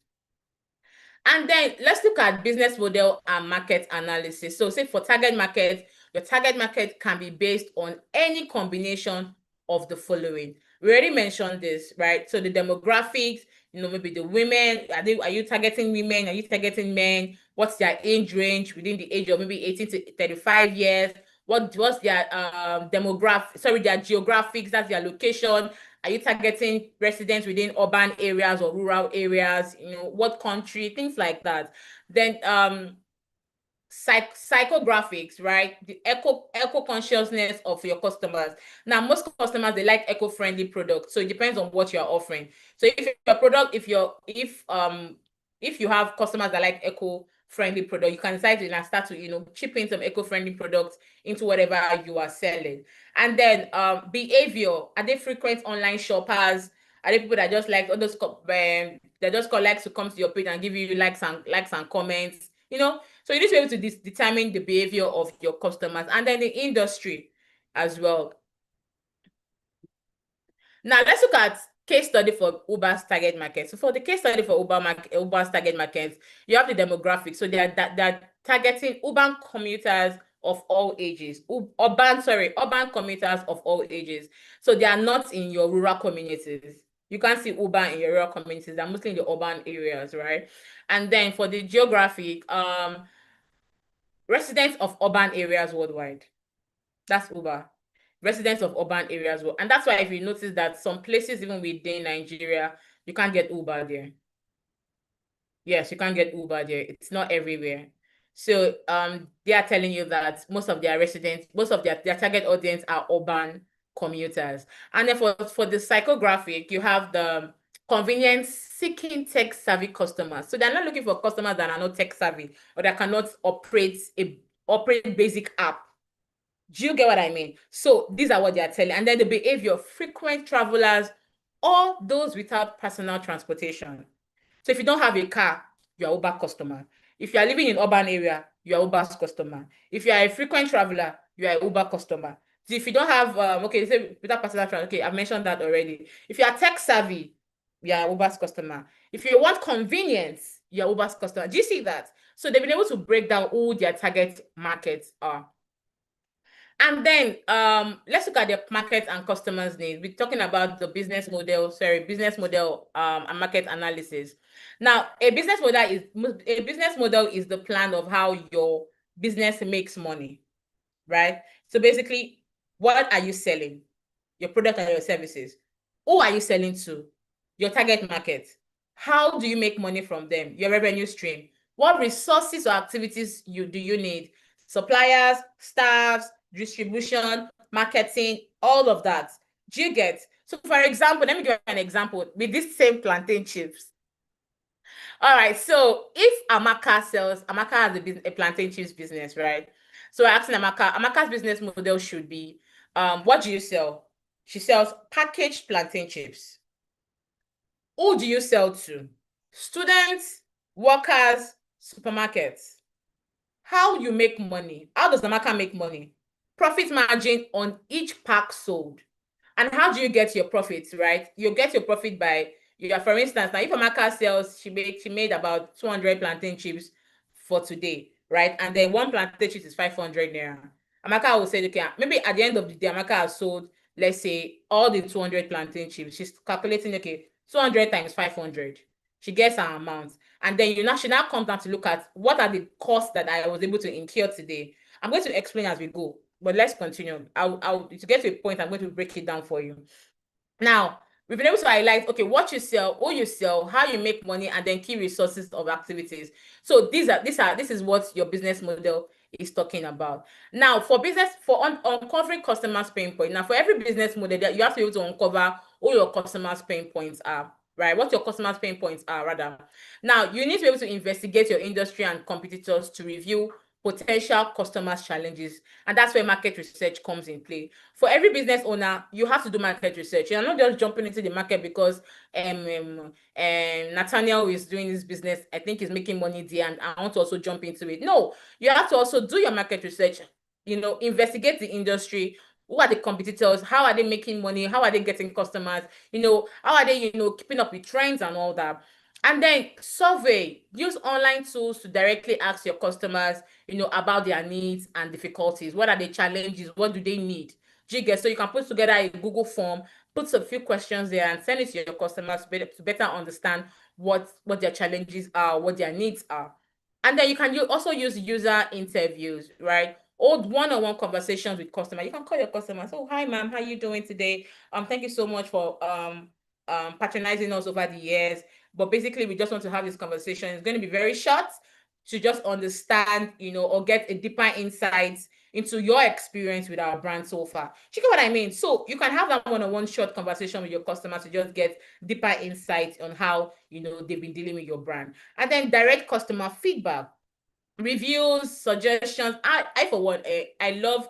Speaker 1: And then let's look at business model and market analysis. So say for target market, your target market can be based on any combination of the following. We already mentioned this, right? So the demographics, maybe the women, are you targeting women? Are you targeting men? What's their age range within the age of maybe 18 to 35 years? What's their their geographics, that's their location. Are you targeting residents within urban areas or rural areas? What country? Things like that. Then psychographics, right? The eco consciousness of your customers. Now, most customers, they like eco-friendly products, so it depends on what you're offering. So if your product, if you have customers that like eco-friendly product, you can decide to start to chip in some eco-friendly products into whatever you are selling. And then behavior, are they frequent online shoppers? Are they people that just like all those that just collect to come to your page and give you likes and comments? So you need to be able to determine the behavior of your customers, and then the industry as well. Now let's look at case study for Uber's target market. So for the case study for Uber's target market, you have the demographics. So they're targeting urban commuters of all ages. Urban commuters of all ages. So they are not in your rural communities. You can't see Uber in your rural communities. They're mostly in the urban areas, right? And then for the geographic, residents of urban areas worldwide. That's Uber. Residents of urban areas. And that's why if you notice that some places, even within Nigeria, you can't get Uber there. Yes, you can't get Uber there. It's not everywhere. So they are telling you that most of their residents, most of their target audience are urban commuters. And then for the psychographic, you have the convenience seeking tech savvy customers. So they're not looking for customers that are not tech savvy or that cannot operate basic app. Do you get what I mean? So these are what they are telling. And then the behavior of frequent travelers or those without personal transportation. So if you don't have a car, you're Uber customer. If you are living in urban area, you're Uber's customer. If you are a frequent traveler, you are Uber customer. So if you don't have, okay, say without personal transport, okay, I've mentioned that already. If you are tech savvy, you are Uber's customer. If you want convenience, you're Uber's customer. Do you see that? So they've been able to break down who their target markets are. And then let's look at the market and customers' needs. We're talking about the business model and market analysis. Now, a business model is the plan of how your business makes money, right? So basically, What are you selling? Your product and your services. Who are you selling to? Your target market. How do you make money from them? Your revenue stream. What resources or activities do you need? Suppliers, staffs, distribution, marketing, all of that. Do you get? So for example, let me give you an example with this same plantain chips. All right, so if Amaka has a plantain chips business, right? So we're asking Amaka's business model should be, what do you sell? She sells packaged plantain chips. Who do you sell to? Students, workers, supermarkets. How you make money? How does Amaka make money? Profit margin on each pack sold. And how do you get your profits, right? You get your profit by, for instance, now if Amaka sells, she made about 200 plantain chips for today, right? And then one plantain chips is 500 naira. Amaka will say, okay, maybe at the end of the day, Amaka has sold, let's say, all the 200 plantain chips. She's calculating, okay, 200 times 500. She gets her amount. And then she now comes down to look at what are the costs that I was able to incur today. I'm going to explain as we go, but let's continue. To get to a point, I'm going to break it down for you. Now, we've been able to highlight, okay, what you sell, who you sell, how you make money, and then key resources of activities. So this is what your business model is talking about. Now, for uncovering customers' pain point. Now, for every business model, you have to be able to uncover who your customers' pain points are, right? What your customers' pain points are, rather. Now, you need to be able to investigate your industry and competitors to review potential customers' challenges. And that's where market research comes in play. For every business owner, you have to do market research. You're not just jumping into the market because Nathaniel is doing this business. I think he's making money there and I want to also jump into it. No, you have to also do your market research, investigate the industry. Who are the competitors? How are they making money? How are they getting customers? How are they, keeping up with trends and all that? And then survey, use online tools to directly ask your customers, about their needs and difficulties. What are the challenges? What do they need? So you can put together a Google form, put a few questions there and send it to your customers to better understand what their challenges are, what their needs are. And then you also use user interviews, right? Hold one-on-one conversations with customers. You can call your customers. Oh, hi, ma'am. How are you doing today? Thank you so much for patronizing us over the years. But basically, we just want to have this conversation. It's going to be very short to just understand, or get a deeper insights into your experience with our brand so far. You get what I mean? So you can have that one-on-one short conversation with your customers to just get deeper insights on how, they've been dealing with your brand. And then direct customer feedback, reviews, suggestions. I for one, I love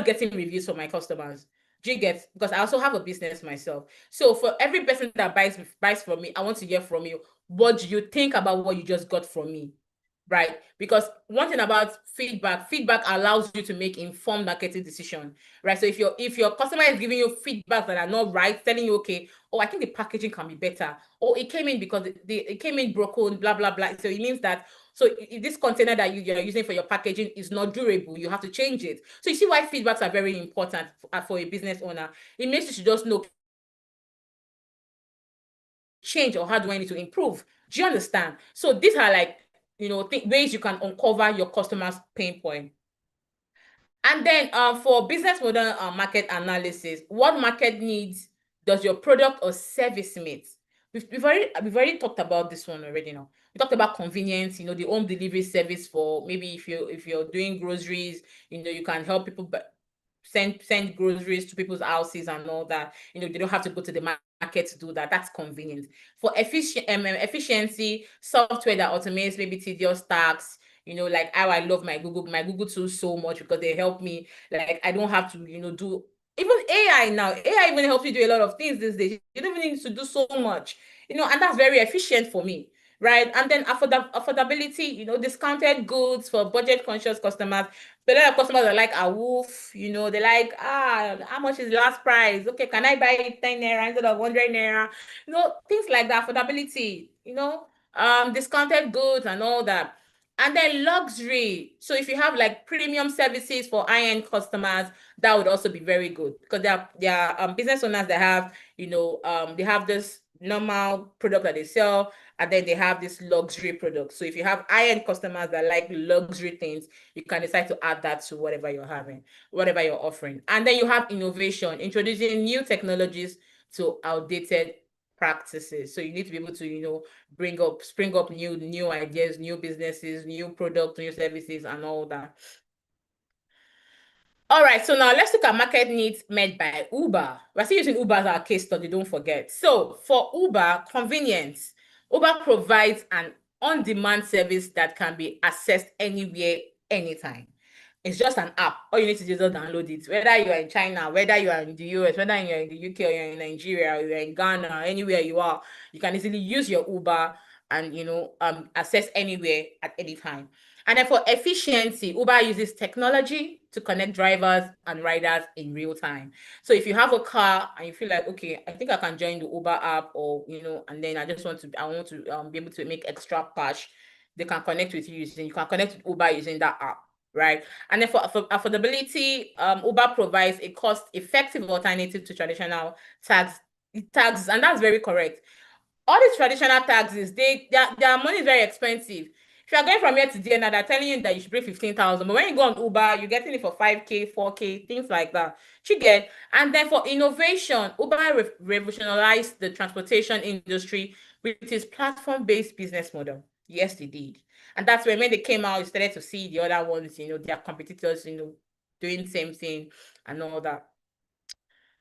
Speaker 1: getting reviews from my customers. Do you get? Because I also have a business myself. So for every person that buys from me, I want to hear from you. What do you think about what you just got from me? Right? Because one thing about feedback allows you to make informed marketing decision, right? So if your customer is giving you feedback that are not right, telling you, okay, oh, I think the packaging can be better, or it came in because it came in broken, blah blah blah. So it means that, so if this container that you're using for your packaging is not durable, you have to change it. So you see why feedbacks are very important for a business owner. It makes you to just know change or how do I need to improve. Do you understand? So these are like, ways you can uncover your customers' pain point. And then for business model market analysis, what market needs does your product or service meet? We've already talked about this one already now. We talked about convenience, the home delivery service for maybe if you're doing groceries, you can help people send groceries to people's houses and all that. They don't have to go to the market to do that. That's convenient. For efficiency, software that automates maybe tedious tasks, like how I love my Google tools so much because they help me. Like I don't have to, do even AI now. AI even helps you do a lot of things these days. You don't even need to do so much, and that's very efficient for me. Right. And then affordability, discounted goods for budget conscious customers. But a lot of customers are like, woof, they like, how much is the last price? Okay, can I buy it 10 naira instead of 100 naira? Things like that, affordability, discounted goods and all that. And then luxury. So if you have like premium services for high-end customers, that would also be very good because there are business owners that have, they have this normal product that they sell, and then they have this luxury product. So if you have high-end customers that like luxury things, you can decide to add that to whatever you're having, whatever you're offering. And then you have innovation, introducing new technologies to outdated practices. So you need to be able to, spring up new ideas, new businesses, new products, new services, and all that. All right, so now let's look at market needs met by Uber. We're still using Uber as our case study, don't forget. So for Uber, convenience. Uber provides an on-demand service that can be accessed anywhere, anytime. It's just an app. All you need to do is just download it. Whether you are in China, whether you are in the US, whether you're in the UK, or you're in Nigeria, or you're in Ghana, anywhere you are, you can easily use your Uber and access anywhere at any time. And then for efficiency, Uber uses technology to connect drivers and riders in real time. So if you have a car and you feel like, okay, I think I can join the Uber app, or and then I want to be able to make extra cash, they can connect with you can connect with Uber using that app, right? And then for affordability, Uber provides a cost-effective alternative to traditional tags, and that's very correct. All these traditional taxes, their money is very expensive. If you are going from here to there now, they're telling you that you should pay 15,000. But when you go on Uber, you're getting it for 5K, 4K, things like that. You get. And then for innovation, Uber revolutionized the transportation industry with its platform-based business model. Yes, they did. And that's when they came out, you started to see the other ones, their competitors, doing the same thing and all that.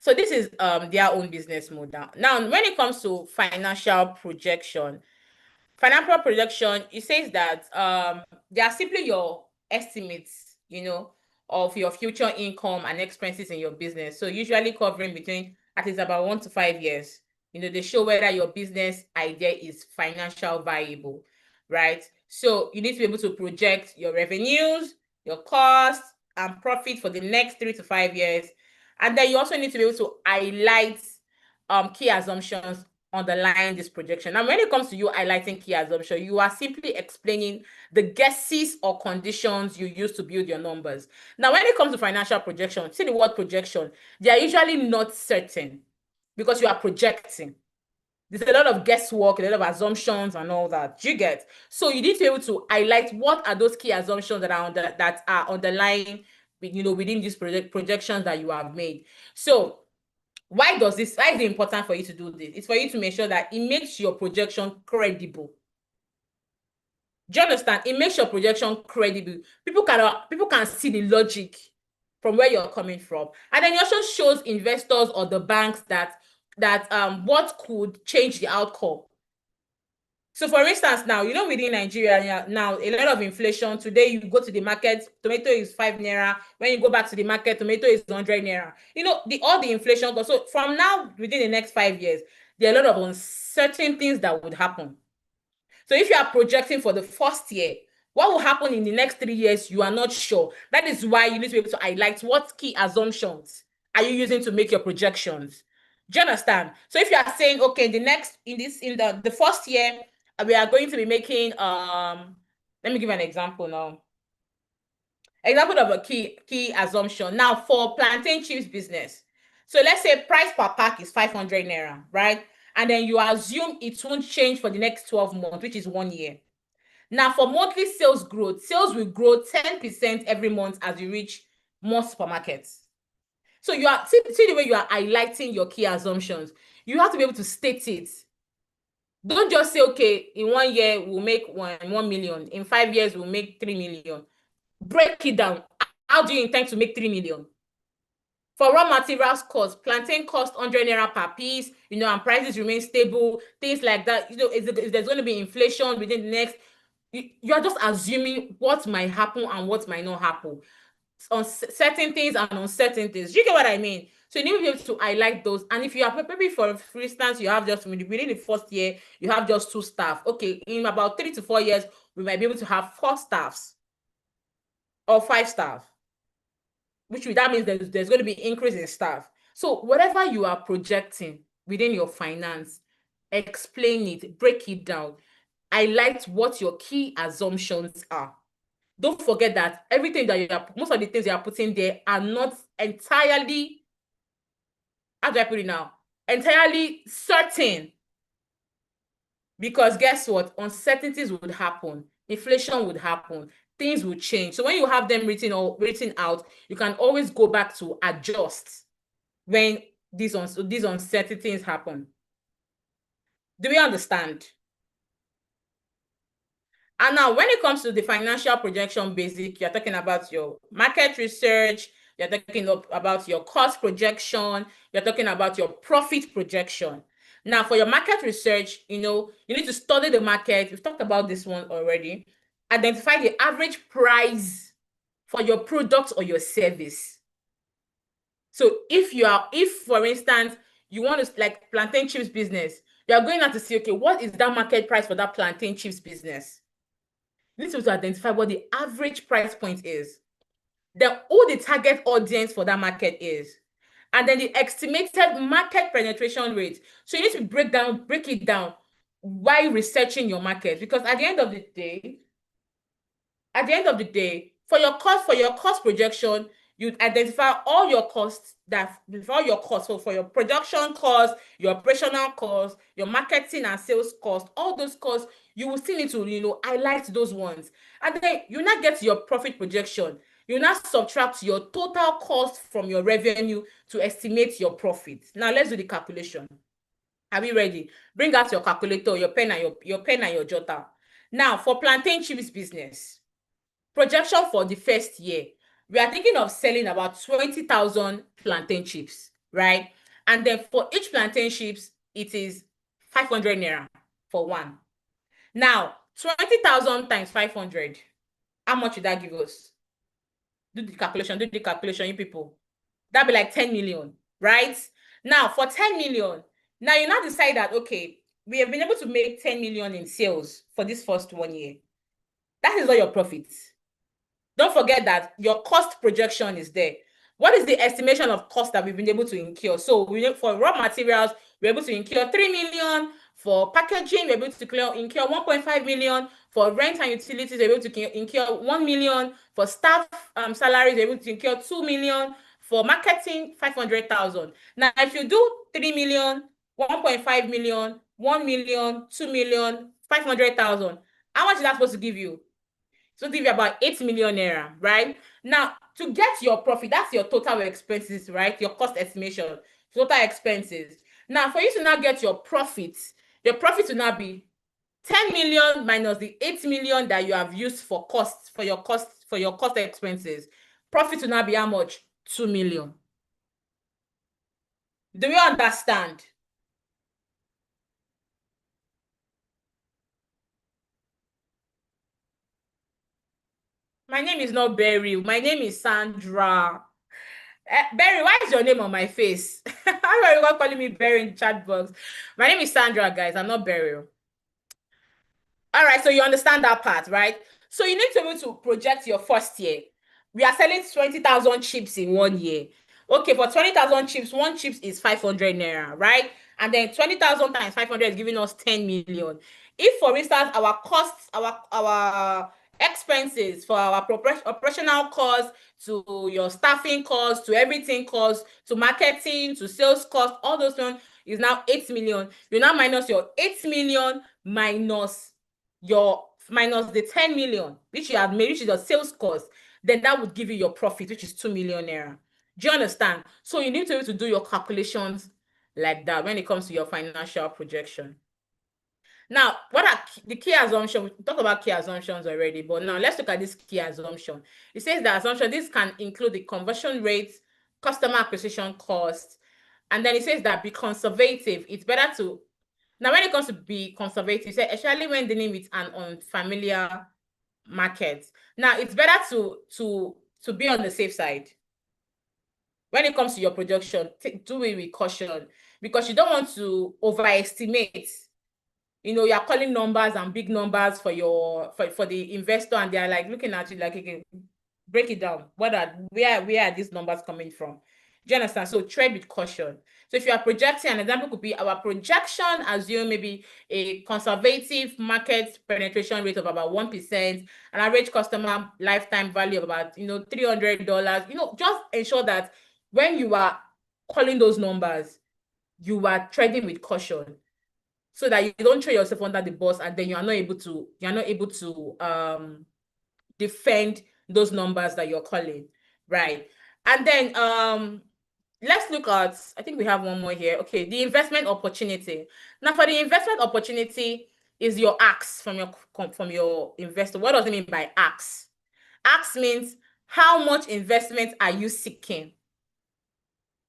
Speaker 1: So this is their own business model. Now, when it comes to financial projection, it says that they are simply your estimates, of your future income and expenses in your business. So usually covering between at least about 1 to 5 years. They show whether your business idea is financial viable, right? So you need to be able to project your revenues, your costs, and profit for the next 3 to 5 years. And then you also need to be able to highlight key assumptions underlying this projection. Now, when it comes to you highlighting key assumption, you are simply explaining the guesses or conditions you use to build your numbers. Now, when it comes to financial projection, see the word projection, they are usually not certain because you are projecting. There's a lot of guesswork, a lot of assumptions and all that. You get? So you need to be able to highlight what are those key assumptions that are underlying, within these projections that you have made. So why is it important for you to do this? It's for you to make sure that it makes your projection credible. Do you understand? It makes your projection credible. People can see the logic from where you're coming from. And then it also shows investors or the banks that what could change the outcome. So for instance, now, within Nigeria now, a lot of inflation. Today, you go to the market, tomato is 5 naira. When you go back to the market, tomato is 100 naira. All the inflation. So from now, within the next 5 years, there are a lot of uncertain things that would happen. So if you are projecting for the first year, what will happen in the next 3 years, you are not sure. That is why you need to be able to highlight what key assumptions are you using to make your projections. Do you understand? So if you are saying, okay, in the first year, we are going to be making let me give an example now. Example of a key assumption. Now for plantain chips business. So let's say price per pack is 500 naira, right? And then you assume it won't change for the next 12 months, which is 1 year. Now for monthly sales growth, sales will grow 10% every month as you reach more supermarkets. So you are see the way you are highlighting your key assumptions. You have to be able to state it. Don't just say, okay, in 1 year, we'll make 1 million. In 5 years, we'll make 3 million. Break it down. How do you intend to make 3 million? For raw materials cost, plantain cost 100 naira per piece, and prices remain stable, things like that. If there's going to be inflation within the next, you're just assuming what might happen and what might not happen on certain things and uncertain things. You get what I mean? So you need to be able to highlight those. And if you are maybe for instance, you have just within the first year, you have just 2 staff. Okay, in about 3 to 4 years, we might be able to have 4 staffs or 5 staff, that means there's going to be increase in staff. So whatever you are projecting within your finance, explain it, break it down, highlight what your key assumptions are. Don't forget that most of the things you are putting there are not entirely, how do I put it now? Entirely certain. Because guess what? Uncertainties would happen. Inflation would happen. Things would change. So when you have them written out, you can always go back to adjust when these uncertainties happen. Do we understand? And now, when it comes to the financial projection basic, you're talking about your market research, you're talking about your cost projection, you're talking about your profit projection. Now, for your market research, you need to study the market. We've talked about this one already. Identify the average price for your product or your service. So if for instance, you want to like plantain chips business, you are going out to see, okay, what is that market price for that plantain chips business? You need to identify what the average price point is, then who the target audience for that market is, and then the estimated market penetration rate. So you need to break it down while researching your market, because at the end of the day, for your cost projection, you identify all your costs so for your production cost, your operational cost, your marketing and sales cost, all those costs, you will still need to highlight those ones. And then you now get to your profit projection. You now subtract your total cost from your revenue to estimate your profit. Now let's do the calculation. Are we ready? Bring out your calculator, your pen and your jotter. Now for plantain chips business, projection for the first year, we are thinking of selling about 20,000 plantain chips, right? And then for each plantain chips, it is 500 naira for one. Now, 20,000 times 500, how much would that give us? Do the calculation, you people. That'd be like 10 million, right? Now, for 10 million, now you now decide that, okay, we have been able to make 10 million in sales for this first 1 year. That is all your profits. Don't forget that your cost projection is there. What is the estimation of cost that we've been able to incur? So for raw materials, we're able to incur 3 million. For packaging, we're able to incur 1.5 million. For rent and utilities, we're able to incur 1 million. For staff salaries, we're able to incur 2 million. For marketing, 500,000. Now, if you do 3 million, 1.5 million, 1 million, 2 million, 500,000, how much is that supposed to give you? So give you about 8 million naira, right? Now, to get your profit, that's your total expenses, right? Your cost estimation, total expenses. Now, for you to now get your profit will now be 10 million minus the 8 million that you have used for your cost expenses. Profit will now be how much? 2 million. Do you understand? My name is not Berry. My name is Sandra. Berry, why is your name on my face? How are you calling me Berry in the chat box? My name is Sandra, guys. I'm not Berry. All right, so you understand that part, right? So you need to be able to project your first year. We are selling 20,000 chips in 1 year. Okay, for 20,000 chips, one chips is 500 naira, right? And then 20,000 times 500 is giving us 10 million. If, for instance, our costs, our expenses for our operational costs, to your staffing costs, to everything costs, to marketing, to sales costs, all those ones is now 8 million. You now minus your 8 million minus the 10 million which you have made, which is your sales cost, then that would give you your profit, which is 2 million naira. Do you understand? So you need to be able to do your calculations like that when it comes to your financial projection. Now, what are the key assumptions? We talked about key assumptions already, but now let's look at this key assumption. It says the assumption, this can include the conversion rate, customer acquisition cost, and then it says that be conservative. It's better to, now when it comes to be conservative, especially when dealing with an unfamiliar market, now it's better to be on the safe side. When it comes to your projection, do it with caution, because you don't want to overestimate. You're calling numbers and big numbers for the investor, and they're like looking at you like, okay, break it down. Where are these numbers coming from? Do you understand? So tread with caution. So if you are projecting, an example could be our projection assume maybe a conservative market penetration rate of about 1%, an average customer lifetime value of about $300. Just ensure that when you are calling those numbers, you are treading with caution. so that you don't throw yourself under the bus and then you're not able to defend those numbers that you're calling, right? And then let's look at, I think we have one more here. Okay, the investment opportunity. Now for the investment opportunity is your ask from your investor. What does it mean by ask? Ask means how much investment are you seeking?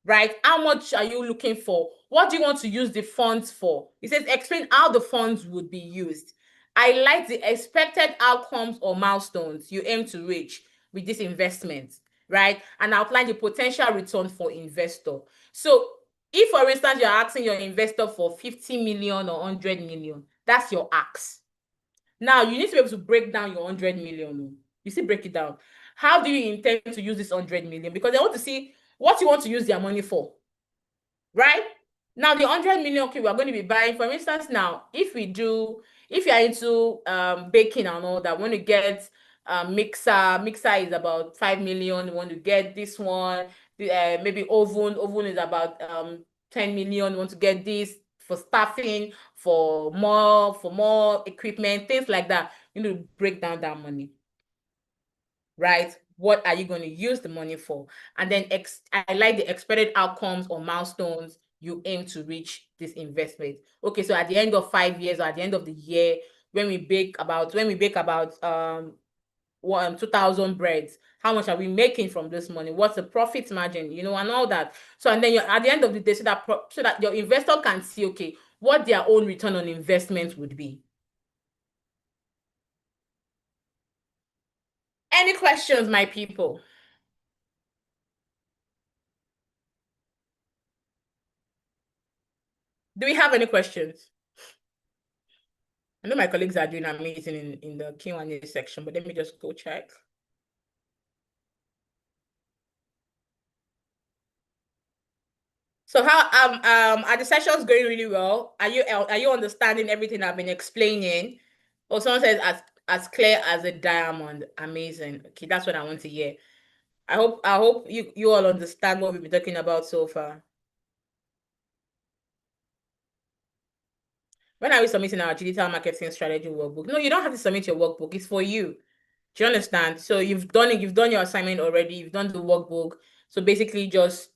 Speaker 1: Right? How much are you looking for? What do you want to use the funds for? It says explain how the funds would be used. I like the expected outcomes or milestones you aim to reach with this investment, right? And outline the potential return for investor. So if, for instance, you're asking your investor for 50 million or 100 million, that's your ask. Now, you need to be able to break down your 100 million. You see, break it down. How do you intend to use this 100 million? Because they want to see what you want to use their money for, right? Now, the 100 million, okay, we are going to be buying, for instance, now, if you are into baking and all that, want to get mixer is about 5 million, you want to get this one, maybe oven is about 10 million, you want to get this for staffing, for more equipment, things like that. You need to break down that money, right? What are you going to use the money for? And then I like the expected outcomes or milestones you aim to reach this investment. Okay, so at the end of 5 years or at the end of the year, when we bake about 2,000 breads, how much are we making from this money? What's the profit margin? And all that. So and then you're at the end of the day, so that your investor can see, okay, what their own return on investment would be. Any questions, my people? Do we have any questions? I know my colleagues are doing amazing in the Q&A section, but let me just go check. So how are the sessions going really well? Are you understanding everything I've been explaining? Or someone says as clear as a diamond. Amazing. Okay, that's what I want to hear. I hope you all understand what we've been talking about so far. When are we submitting our digital marketing strategy workbook? No, you don't have to submit your workbook. It's for you. Do you understand? So you've done it, you've done your assignment already, you've done the workbook. So basically just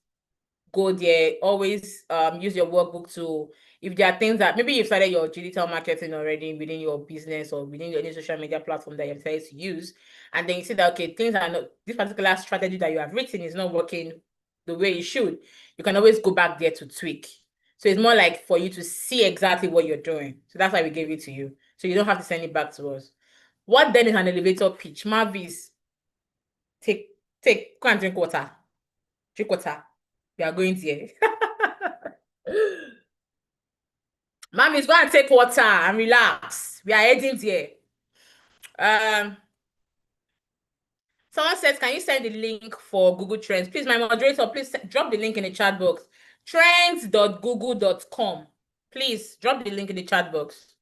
Speaker 1: go there, always use your workbook to, if there are things that maybe you've started your digital marketing already within your business or within your social media platform that you've decided to use, and then you see that, okay, things are not, this particular strategy that you have written is not working the way it should, you can always go back there to tweak. So it's more like for you to see exactly what you're doing. So that's why we gave it to you. So you don't have to send it back to us. What then is an elevator pitch? Marvis, go and drink water. Drink water. We are going there. Marvis, go and take water and relax. We are heading there. Someone says, can you send the link for Google Trends? Please, my moderator, please drop the link in the chat box. Trends.google.com. Please drop the link in the chat box.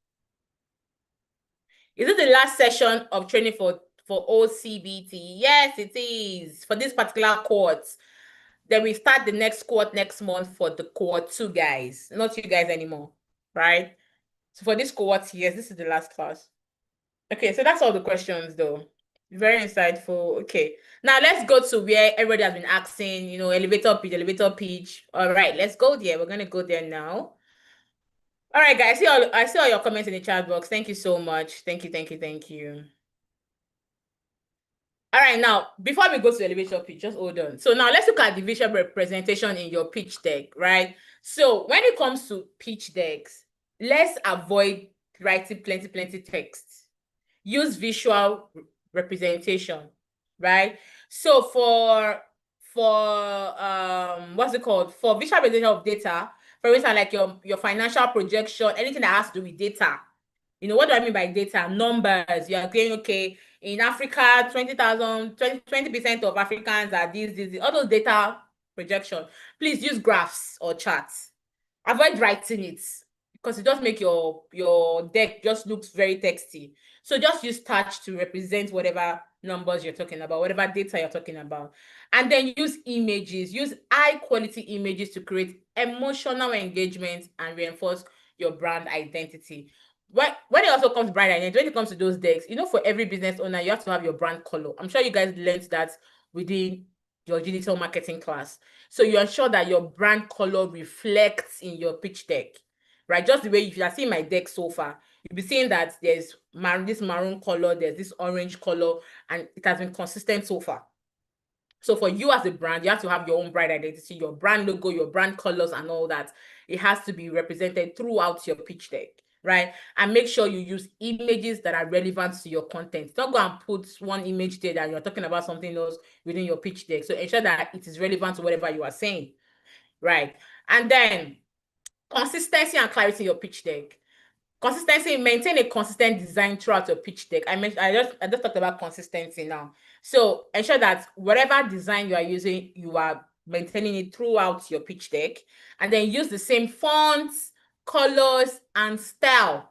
Speaker 1: Is it the last session of training for OCBT? Yes, it is. For this particular cohort. Then we start the next cohort next month for the cohort 2 guys. Not you guys anymore, right? So for this cohort, yes, this is the last class. Okay, so that's all the questions though. Very insightful. Okay. Now let's go to where everybody has been asking, elevator pitch, elevator pitch. All right, let's go there. We're gonna go there now. All right, guys. I see all your comments in the chat box. Thank you so much. Thank you, thank you, thank you. All right, now, before we go to the elevator pitch, just hold on. So now let's look at the visual representation in your pitch deck, right? So when it comes to pitch decks, let's avoid writing plenty text. Use visual representation, right? So for what's it called? For visual representation of data, for instance, like your financial projection, anything that has to do with data. What do I mean by data? Numbers. You are going, okay, in Africa, 20% of Africans are these, all those data projection. Please use graphs or charts. Avoid writing it because it does make your deck just looks very texty. So just use touch to represent whatever numbers you're talking about, whatever data you're talking about. And then use images. Use high quality images to create emotional engagement and reinforce your brand identity. When it also comes to brand identity, when it comes to those decks, for every business owner, you have to have your brand color. I'm sure you guys learned that within your digital marketing class. So you ensure that your brand color reflects in your pitch deck, right? Just the way if you are seeing my deck so far, you'll be seeing that there's this maroon color, there's this orange color, and it has been consistent so far. So for you as a brand, you have to have your own brand identity, your brand logo, your brand colors, and all that. It has to be represented throughout your pitch deck, right? And make sure you use images that are relevant to your content. Don't go and put one image there that you're talking about something else within your pitch deck. So ensure that it is relevant to whatever you are saying, right? And then consistency and clarity in your pitch deck. Consistency, maintain a consistent design throughout your pitch deck. I just talked about consistency now. So ensure that whatever design you are using, you are maintaining it throughout your pitch deck. And then use the same fonts, colors, and style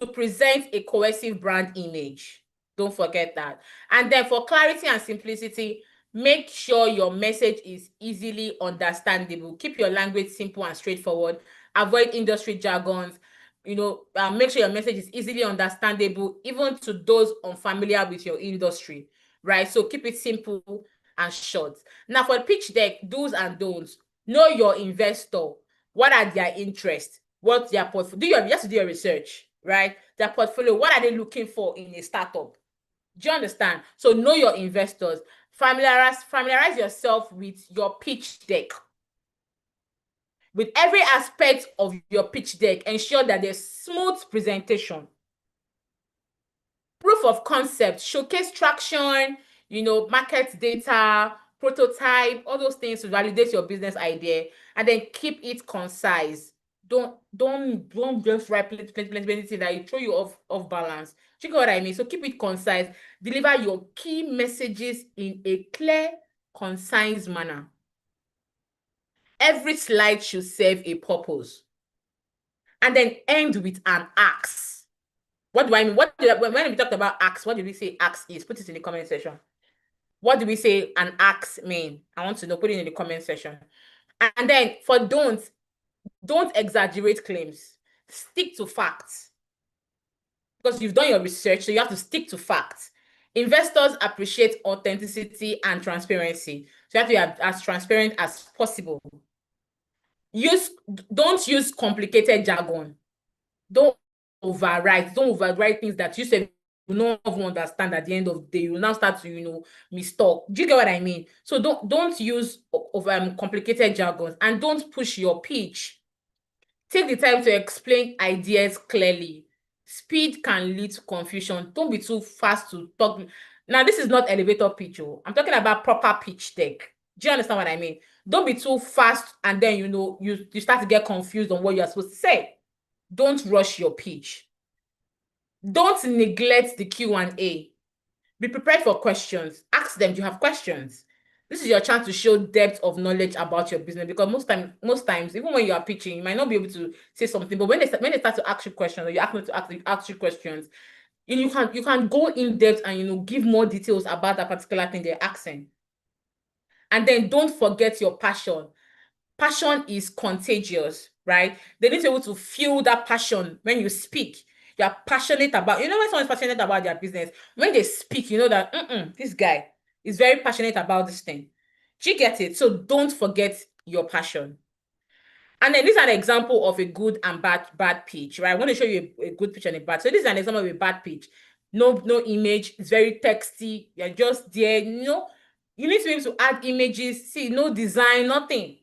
Speaker 1: to present a cohesive brand image. Don't forget that. And then for clarity and simplicity, make sure your message is easily understandable. Keep your language simple and straightforward. Avoid industry jargons. Make sure your message is easily understandable, even to those unfamiliar with your industry, right? So keep it simple and short. Now, for the pitch deck, do's and don'ts. Know your investor. What are their interests? What's their portfolio? You have to do your research, right? Their portfolio. What are they looking for in a startup? Do you understand? So know your investors. Familiarize yourself with your pitch deck. With every aspect of your pitch deck, ensure that there's smooth presentation. Proof of concept, showcase traction, market data, prototype, all those things to validate your business idea, and then keep it concise. Don't just write plenty that you throw you off balance. Do you get what I mean? So keep it concise. Deliver your key messages in a clear, concise manner. Every slide should serve a purpose. And then end with an ask. What do I mean? When we talked about ask, what did we say ask is? Put it in the comment section. What do we say an ask mean? I want to know. Put it in the comment section. And then for don't exaggerate claims. Stick to facts. Because you've done your research, so you have to stick to facts. Investors appreciate authenticity and transparency. So you have to be as transparent as possible. Don't use complicated jargon. Don't overwrite things that you say you don't even understand at the end of the day. You will now start to, mistalk. Do you get what I mean? So don't use complicated jargons, and don't push your pitch. Take the time to explain ideas clearly. Speed can lead to confusion. Don't be too fast to talk. Now, this is not elevator pitch. I'm talking about proper pitch deck. Do you understand what I mean? Don't be too fast, and then you start to get confused on what you're supposed to say. Don't rush your pitch. Don't neglect the Q&A. Be prepared for questions. Ask them, do you have questions? This is your chance to show depth of knowledge about your business, because most times, even when you are pitching, you might not be able to say something, but when they start to ask you questions, or you ask them to ask you questions, you can go in depth and give more details about that particular thing they're asking. And then don't forget your passion. Passion is contagious, right? They need to be able to feel that passion when you speak. You're passionate about, when someone's passionate about their business, when they speak, you know that this guy is very passionate about this thing. Do you get it? So don't forget your passion. And then this is an example of a good and bad pitch, right? I want to show you a good pitch and a bad. So this is an example of a bad pitch. No image. It's very texty. You're just there. You need to be able to add images. See, no design, nothing.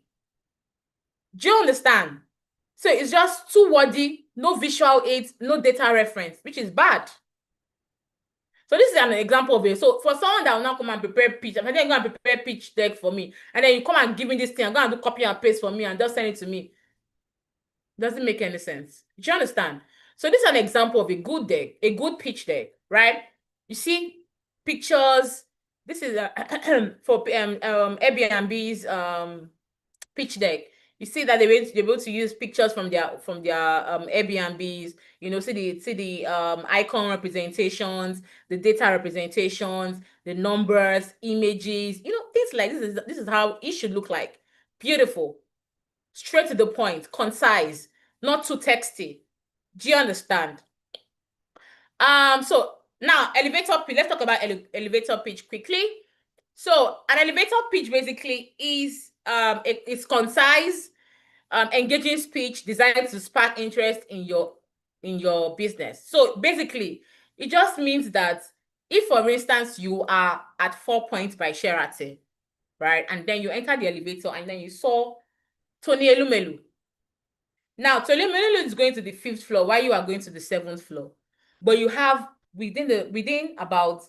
Speaker 1: Do you understand? So it's just too wordy, no visual aids, no data reference, which is bad. So this is an example of it. So for someone that will now come and prepare pitch, I'm going to prepare pitch deck for me, and then you come and give me this thing, I'm going to do copy and paste for me and just send it to me. Doesn't make any sense. Do you understand? So this is an example of a good deck, a good pitch deck, right? You see pictures. This is for Airbnb's pitch deck. You see that they're able to use pictures from their Airbnbs. See the icon representations, the data representations, the numbers, images. Things like this. This is how it should look like. Beautiful, straight to the point, concise. not too texty. Do you understand? So now elevator pitch. Let's talk about elevator pitch quickly. So an elevator pitch basically is it's concise, engaging speech designed to spark interest in your business. So basically, it just means that if, for instance, you are at 4 Points by Sheraton, right, and then you enter the elevator and then you saw Tony Elumelu. Now, Tony Elumelu is going to the 5th floor while you are going to the 7th floor, but you have within about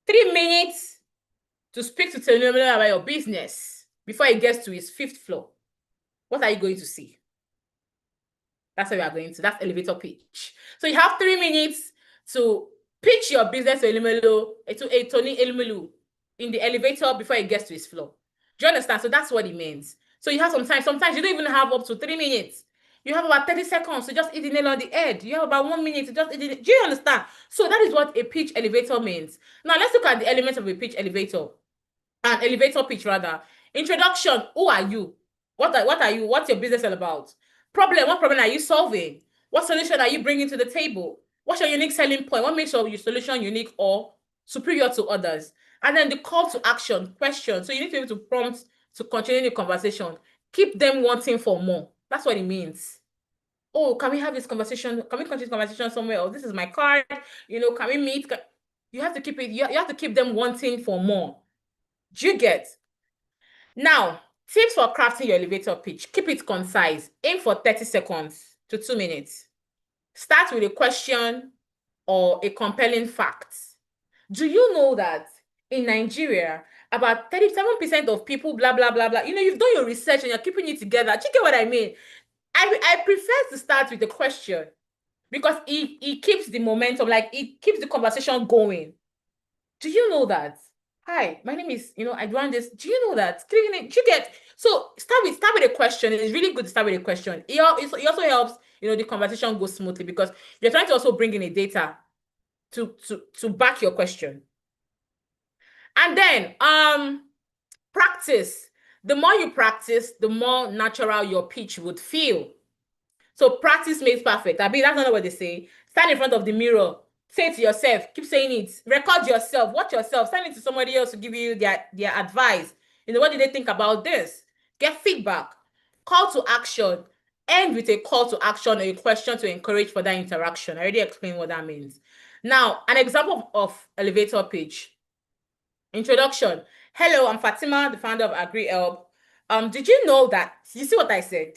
Speaker 1: 3 minutes to speak to Tony Elumelu about your business before he gets to his 5th floor. What are you going to see? That's what we are going to. That's elevator pitch. So you have 3 minutes to pitch your business to a Tony Elumelu in the elevator before he gets to his floor. Do you understand? So that's what it means. So you have some time. Sometimes you don't even have up to 3 minutes. You have about 30 seconds to just hit the nail on the head. You have about 1 minute to just hit the. Do you understand? So that is what a pitch elevator means. Now let's look at the elements of a pitch elevator. An elevator pitch rather. Introduction. Who are you? What are you? What's your business all about? Problem. What problem are you solving? What solution are you bringing to the table? What's your unique selling point? What makes your solution unique or superior to others? And then the call to action, question. So you need to be able to prompt to continue the conversation. Keep them wanting for more. That's what it means. Oh, can we have this conversation? Can we continue this conversation somewhere? Oh, this is my card. Can we meet? You have to keep it. You have to keep them wanting for more. Do you get? Now, tips for crafting your elevator pitch. Keep it concise. Aim for 30 seconds to 2 minutes. Start with a question or a compelling fact. Do you know that in Nigeria, about 37% of people, blah, blah, blah, blah, you've done your research and you're keeping it together. Do you get what I mean? I prefer to start with a question because it keeps the momentum, like it keeps the conversation going. Do you know that? Hi, my name is, I run this. Do you know that? Do you get? So start with a question. It's really good to start with a question. It also helps, the conversation goes smoothly because you're trying to also bring in a data to back your question. And then practice. The more you practice, the more natural your pitch would feel. So practice makes perfect. That's not what they say. Stand in front of the mirror. Say it to yourself. Keep saying it. Record yourself. Watch yourself. Send it to somebody else to give you their advice. What did they think about this? Get feedback. Call to action. End with a call to action or a question to encourage further interaction. I already explained what that means. Now, an example of elevator pitch. Introduction. Hello, I'm Fatima, the founder of AgriHelp. Did you know that? You see what I said?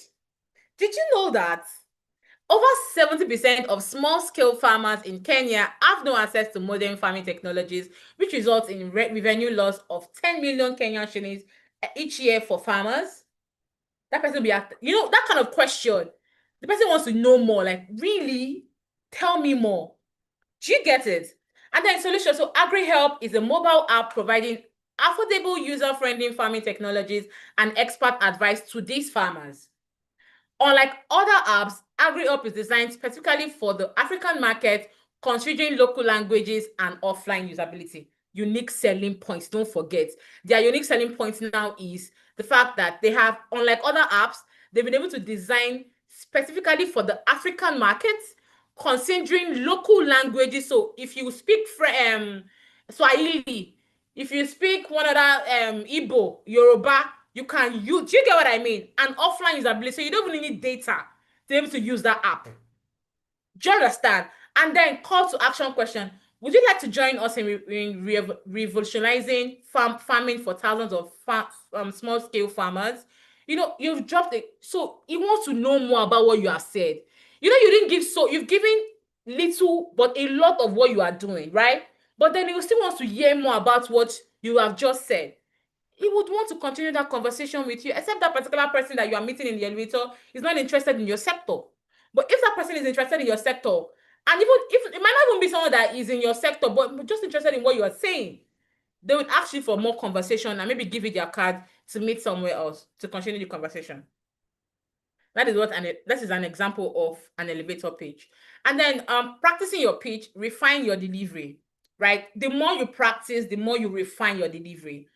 Speaker 1: Did you know that over 70% of small-scale farmers in Kenya have no access to modern farming technologies, which results in revenue loss of 10 million Kenyan shillings each year for farmers? That person will be that kind of question. The person wants to know more. Like, really? Tell me more. Do you get it? And then solution. So AgriHelp is a mobile app providing affordable, user-friendly farming technologies and expert advice to these farmers. Unlike other apps, AgriHelp is designed specifically for the African market, considering local languages and offline usability. Unique selling points, don't forget. Their unique selling points now is the fact that they have, unlike other apps, they've been able to design specifically for the African market, considering local languages. So if you speak Swahili, if you speak one other Igbo, Yoruba, you can use. Do you get what I mean? And offline usability, so you don't really need data to be able to use that app. Do you understand? And then call to action question. Would you like to join us in revolutionizing farming for thousands of small scale farmers? You've dropped it. So he wants to know more about what you have said. You didn't give, so you've given little, but a lot of what you are doing, right? But then he still wants to hear more about what you have just said. He would want to continue that conversation with you, except that particular person that you are meeting in the elevator is not interested in your sector. But if that person is interested in your sector, and even if it might not even be someone that is in your sector, but just interested in what you are saying, they would ask you for more conversation and maybe give you their card to meet somewhere else to continue the conversation. That is an example of an elevator pitch. And then practicing your pitch, refine your delivery, right? The more you practice, the more you refine your delivery.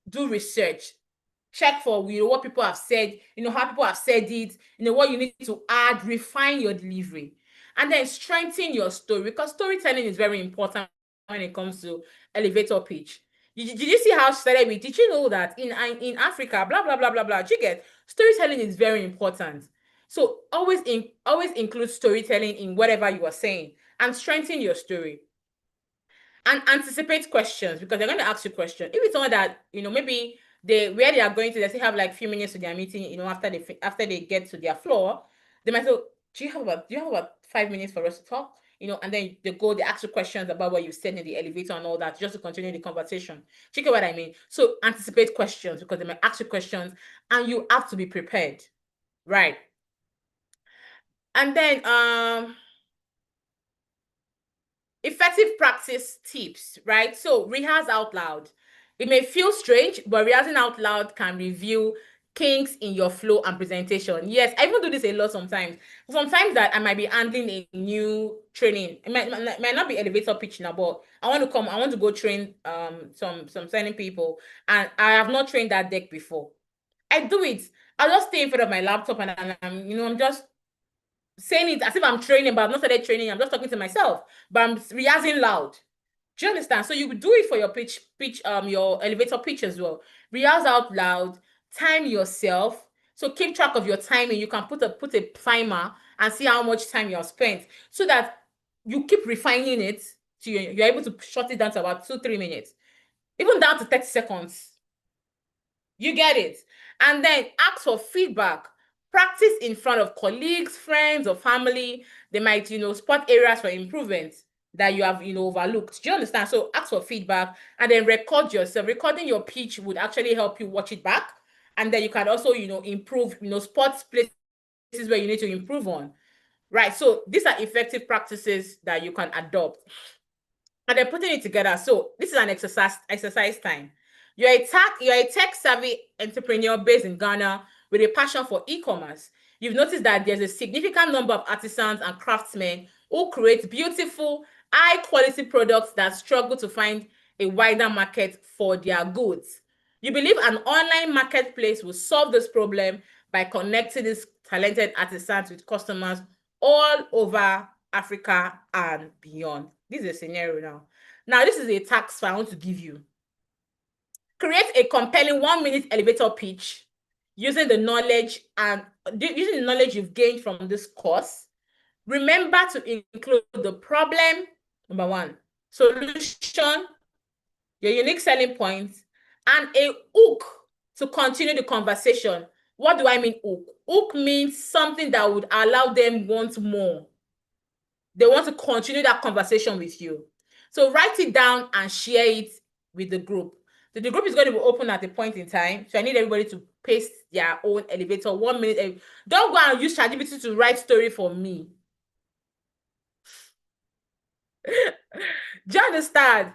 Speaker 1: Do research. check for what people have said, how people have said it, what you need to add, refine your delivery, and then strengthen your story, because storytelling is very important when it comes to elevator pitch. Did you see how she started with, did you know that in Africa, blah blah blah blah blah? Do you get? Storytelling is very important. So always include storytelling in whatever you are saying, and strengthen your story. And anticipate questions, because they're going to ask you questions. If it's someone that, maybe where they are going to, they still have like few minutes to their meeting, after they get to their floor, they might say, do you have about 5 minutes for us to talk? And then they ask you questions about what you said in the elevator and all that, just to continue the conversation. Check out what I mean. So anticipate questions, because they might ask you questions and you have to be prepared. Right. And then effective practice tips, right? So rehearse out loud. It may feel strange, but rehearsing out loud can reveal kinks in your flow and presentation. Yes, I even do this a lot sometimes. Sometimes that I might be handling a new training. It might not be elevator pitch now, but I want to go train some signing people, and I have not trained that deck before. I do it. I just stay in front of my laptop, and I'm just saying it as if I'm training, but I've not started training. I'm just talking to myself, but I'm rehearsing loud. Do you understand? So you could do it for your your elevator pitch as well. Rehearse out loud, time yourself. So keep track of your timing. You can put a timer and see how much time you have spent, so that you keep refining it to you're able to short it down to about 2-3 minutes, even down to 30 seconds. You get it? And then ask for feedback. Practice in front of colleagues, friends, or family. They might, spot areas for improvement that you have, overlooked. Do you understand? So ask for feedback and then record yourself. Recording your pitch would actually help you watch it back. And then you can also, improve, spot places where you need to improve on. Right. So these are effective practices that you can adopt. And then putting it together. So this is an exercise time. You're a tech savvy entrepreneur based in Ghana with a passion for e-commerce. You've noticed that there's a significant number of artisans and craftsmen who create beautiful, high quality products that struggle to find a wider market for their goods. You believe an online marketplace will solve this problem by connecting these talented artisans with customers all over Africa and beyond. This is a scenario now. Now, this is a task I want to give you. Create a compelling 1-minute elevator pitch using the knowledge you've gained from this course. Remember to include the problem, number one, solution, your unique selling points, and a hook to continue the conversation. What do I mean hook? Hook means something that would allow them want more. They want to continue that conversation with you. So write it down and share it with the group. So the group is going to be open at a point in time. So I need everybody to paste their own elevator 1 minute. Don't go and use ChatGPT to write story for me. Do you understand?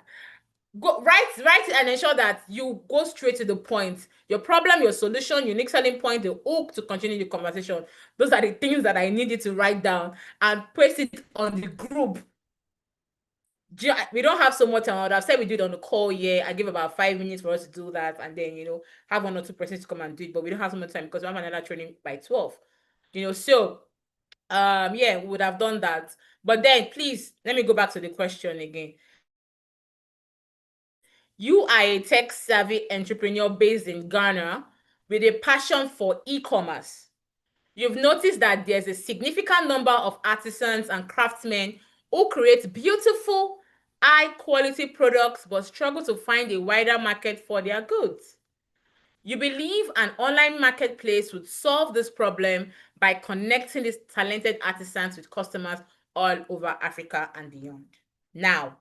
Speaker 1: Go write it and ensure that you go straight to the point. Your problem, your solution, unique selling point, the hook to continue the conversation. Those are the things that I need you to write down and paste it on the group. We don't have so much time. I've said we do it on the call. Yeah, I give about 5 minutes for us to do that, and then have 1 or 2 persons to come and do it. But we don't have so much time because we have another training by 12. So yeah, we would have done that. But then please let me go back to the question again. You are a tech savvy entrepreneur based in Ghana with a passion for e-commerce. You've noticed that there's a significant number of artisans and craftsmen who create beautiful, high-quality products but struggle to find a wider market for their goods. You believe an online marketplace would solve this problem by connecting these talented artisans with customers all over Africa and beyond. Now,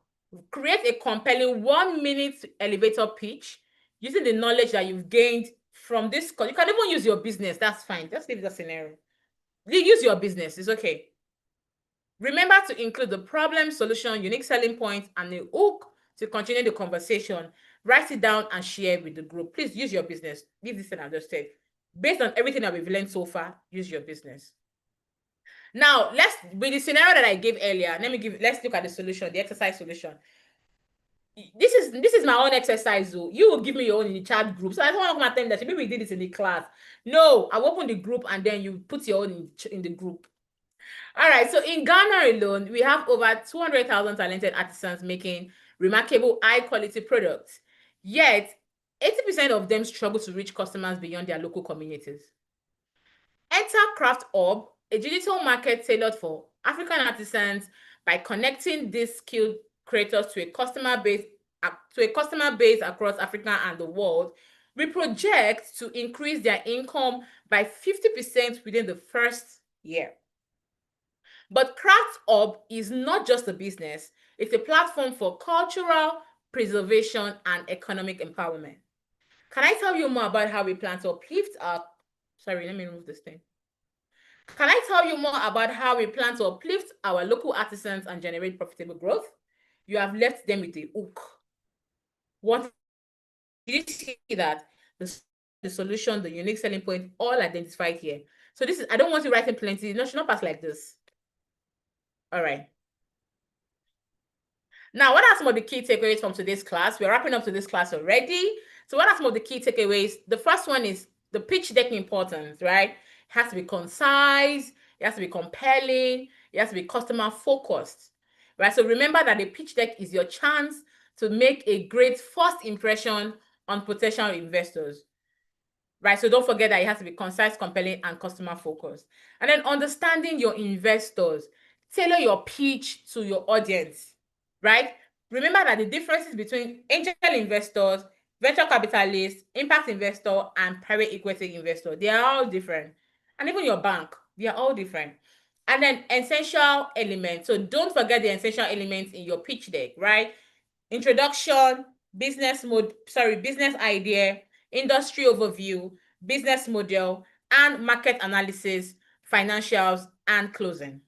Speaker 1: create a compelling 1-minute elevator pitch using the knowledge that you've gained from this course. You can even use your business. That's fine. Just leave the scenario. Use your business. It's okay. Remember to include the problem, solution, unique selling point, and the hook to continue the conversation. Write it down and share with the group. Please use your business. Leave this thing I've just said. Based on everything that we've learned so far, use your business. Now, with the scenario that I gave earlier, let's look at the solution, the exercise solution. this is my own exercise, though. You will give me your own in the chat group. So I don't want to come and tell me that maybe we did this in the class. No, I'll open the group and then you put your own in the group. All right. So in Ghana alone, we have over 200,000 talented artisans making remarkable high quality products. Yet, 80% of them struggle to reach customers beyond their local communities. Enter Craft Hub, a digital market tailored for African artisans by connecting these skilled creators to a customer base across Africa and the world. We project to increase their income by 50% within the first year. But Craft Hub is not just a business, it's a platform for cultural preservation and economic empowerment. Can I tell you more about how we plan to uplift our sorry, let me remove this thing. Can I tell you more about how we plan to uplift our local artisans and generate profitable growth? You have left them with a hook. What did you see that? The solution, the unique selling point, all identified here. So this is, I don't want you writing plenty. No, should not pass like this. All right. Now, what are some of the key takeaways from today's class? We're wrapping up to this class already. So what are some of the key takeaways? The first one is the pitch deck importance, right? It has to be concise, it has to be compelling, it has to be customer focused, right? So remember that the pitch deck is your chance to make a great first impression on potential investors, right? So don't forget that it has to be concise, compelling, and customer focused. And then understanding your investors, tailor your pitch to your audience, right? Remember that the differences between angel investors, venture capitalists, impact investor, and private equity investor, they are all different. And even your bank, they are all different. And then essential elements. So don't forget the essential elements in your pitch deck, right? Introduction, business idea, industry overview, business model, and market analysis, financials, and closing.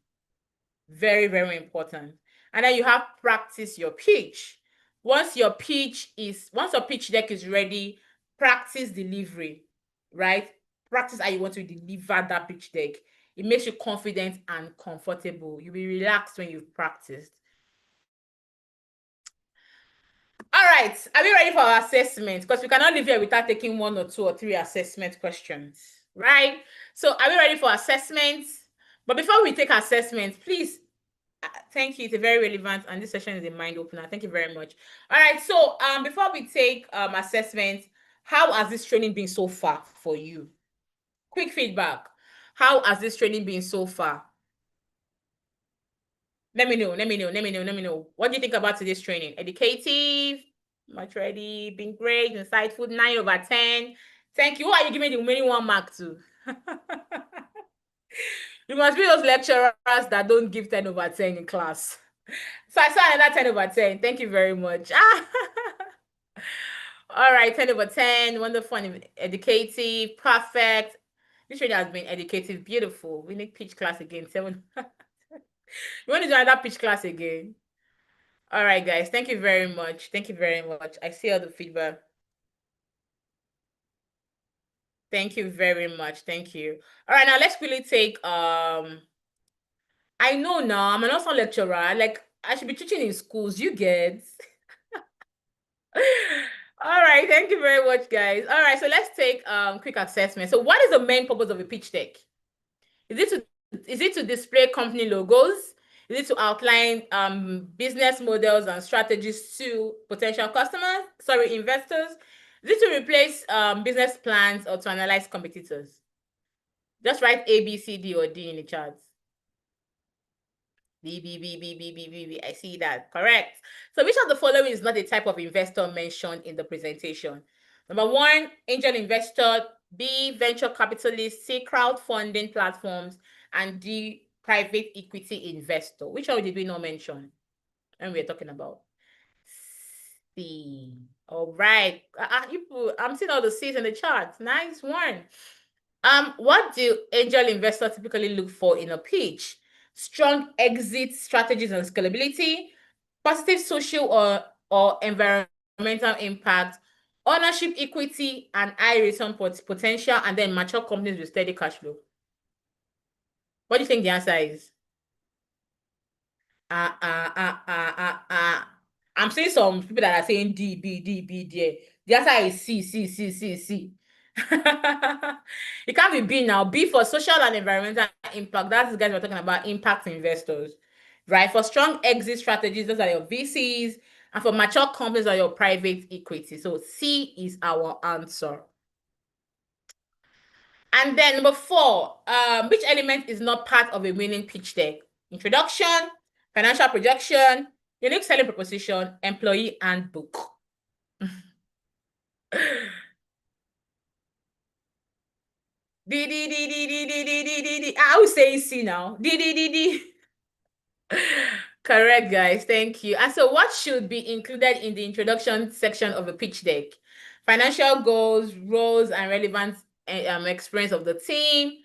Speaker 1: Very, very important. And then you have practice your pitch. Once your pitch deck is ready, practice delivery, right? Practice how you want to deliver that pitch deck. It makes you confident and comfortable. You'll be relaxed when you've practiced. All right, are we ready for our assessment? Because we cannot leave here without taking 1 or 2 or 3 assessment questions, right? So are we ready for assessments? But before we take assessments, please, thank you. It's a very relevant, and this session is a mind opener. Thank you very much. All right, so before we take assessment, how has this training been so far for you? Quick feedback. How has this training been so far? Let me know. What do you think about today's training? Educative, much ready, been great, insightful, 9 over 10. Thank you. Who are you giving the remaining 1 mark to? You must be those lecturers that don't give 10 over 10 in class. So I saw another 10 over 10. Thank you very much. All right, 10 over 10. Wonderful and educative. Perfect. This training has been educative. Beautiful. We need pitch class again. 7. You want to do another pitch class again? All right, guys. Thank you very much. Thank you very much. I see all the feedback. Thank you very much. Thank you. All right, now let's quickly take I know now I'm an awesome lecturer. Like I should be teaching in schools. You get. All right, thank you very much, guys. All right, so let's take quick assessment. So what is the main purpose of a pitch deck? Is it to display company logos? Is it to outline business models and strategies to potential investors? Is it to replace business plans or to analyze competitors? Just write A, B, C, D, or D in the charts. B, B, B, B, B, B, B, B. I see that. Correct. So which of the following is not a type of investor mentioned in the presentation? Number 1, angel investor. B, venture capitalist. C, crowdfunding platforms. And D, private equity investor. Which one did we not mention? And we're talking about C. All right. I'm seeing all the C's in the charts. Nice one. What do angel investors typically look for in a pitch? Strong exit strategies and scalability, positive social or environmental impact, ownership equity and high return potential, and then mature companies with steady cash flow. What do you think the answer is? I'm seeing some people that are saying D, B, D, B, D. The answer is C, C, C, C, C. It can't be B now. B for social and environmental impact. That's the guys we're talking about, impact investors. Right? For strong exit strategies, those are your VCs. And for mature companies are your private equity. So C is our answer. And then number four, which element is not part of a winning pitch deck? Introduction, financial projection, unique selling proposition, employee handbook. D D D D D D D D D D. I will say C now. D D D D. Correct, guys. Thank you. And so, what should be included in the introduction section of a pitch deck? Financial goals, roles, and relevant experience of the team,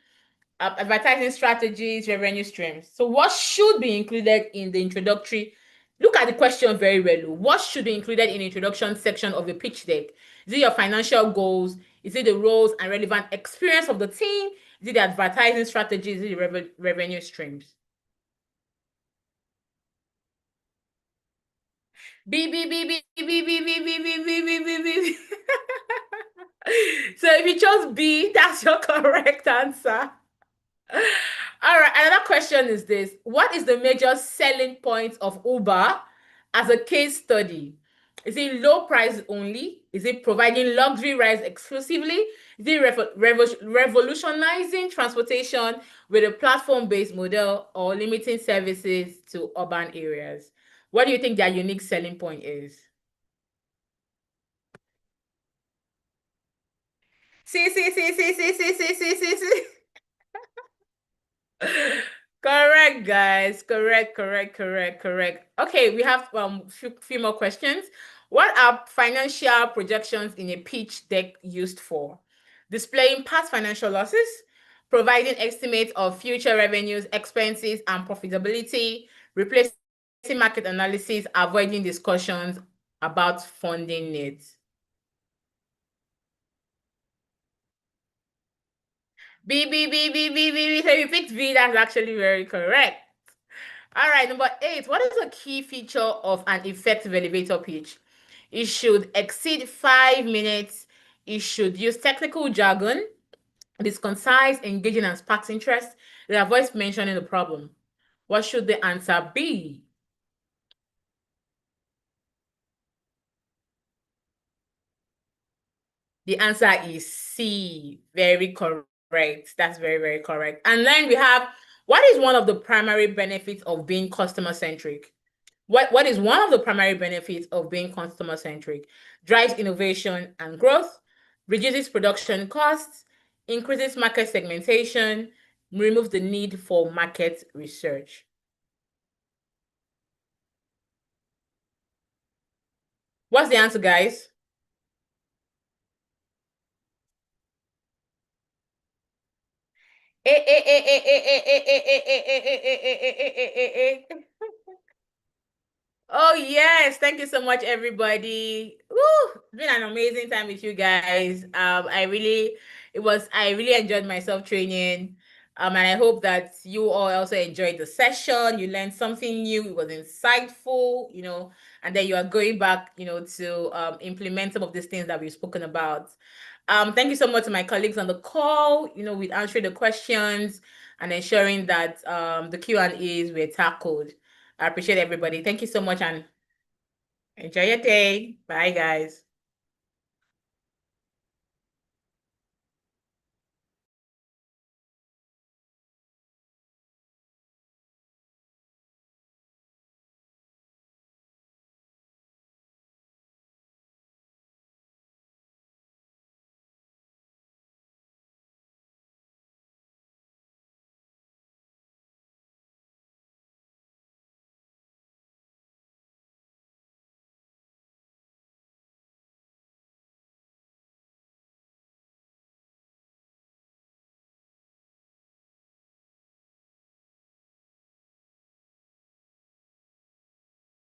Speaker 1: advertising strategies, revenue streams. So, what should be included in the introductory? Look at the question very well. What should be included in the introduction section of a pitch deck? Is it your financial goals? Is it the roles and relevant experience of the team? Is it the advertising strategies? Is it the revenue streams? B B B B B B B B B B B B B. So if you chose B, that's your correct answer. All right, another question is this. What is the major selling point of Uber as a case study? Is it low price only? Is it providing luxury rides exclusively? Is it revolutionizing transportation with a platform-based model or limiting services to urban areas? What do you think their unique selling point is? See, see, see, see, see, see, see, see, see, see. Correct, guys. Correct, correct, correct, correct. Okay, we have few more questions. What are financial projections in a pitch deck used for? Displaying past financial losses, providing estimates of future revenues, expenses, and profitability, replacing market analysis, avoiding discussions about funding needs. B, B, B, B, B, B, B. So you picked B, that's actually very correct. All right, number 8. What is a key feature of an effective elevator pitch? It should exceed 5 minutes. It should use technical jargon. It is concise, engaging, and sparks interest. It avoids mentioning the problem. What should the answer be? The answer is C. Very correct. That's very, very correct. And then we have, what is one of the primary benefits of being customer-centric? What is one of the primary benefits of being customer-centric? Drives innovation and growth, reduces production costs, increases market segmentation, removes the need for market research. What's the answer, guys? Oh yes, thank you so much, everybody. Woo, it's been an amazing time with you guys. I really enjoyed myself training. And I hope that you all also enjoyed the session. You learned something new. It was insightful, and then you are going back, to implement some of these things that we've spoken about. Thank you so much to my colleagues on the call, with answering the questions and ensuring that the Q&As were tackled. I appreciate everybody. Thank you so much and enjoy your day. Bye, guys.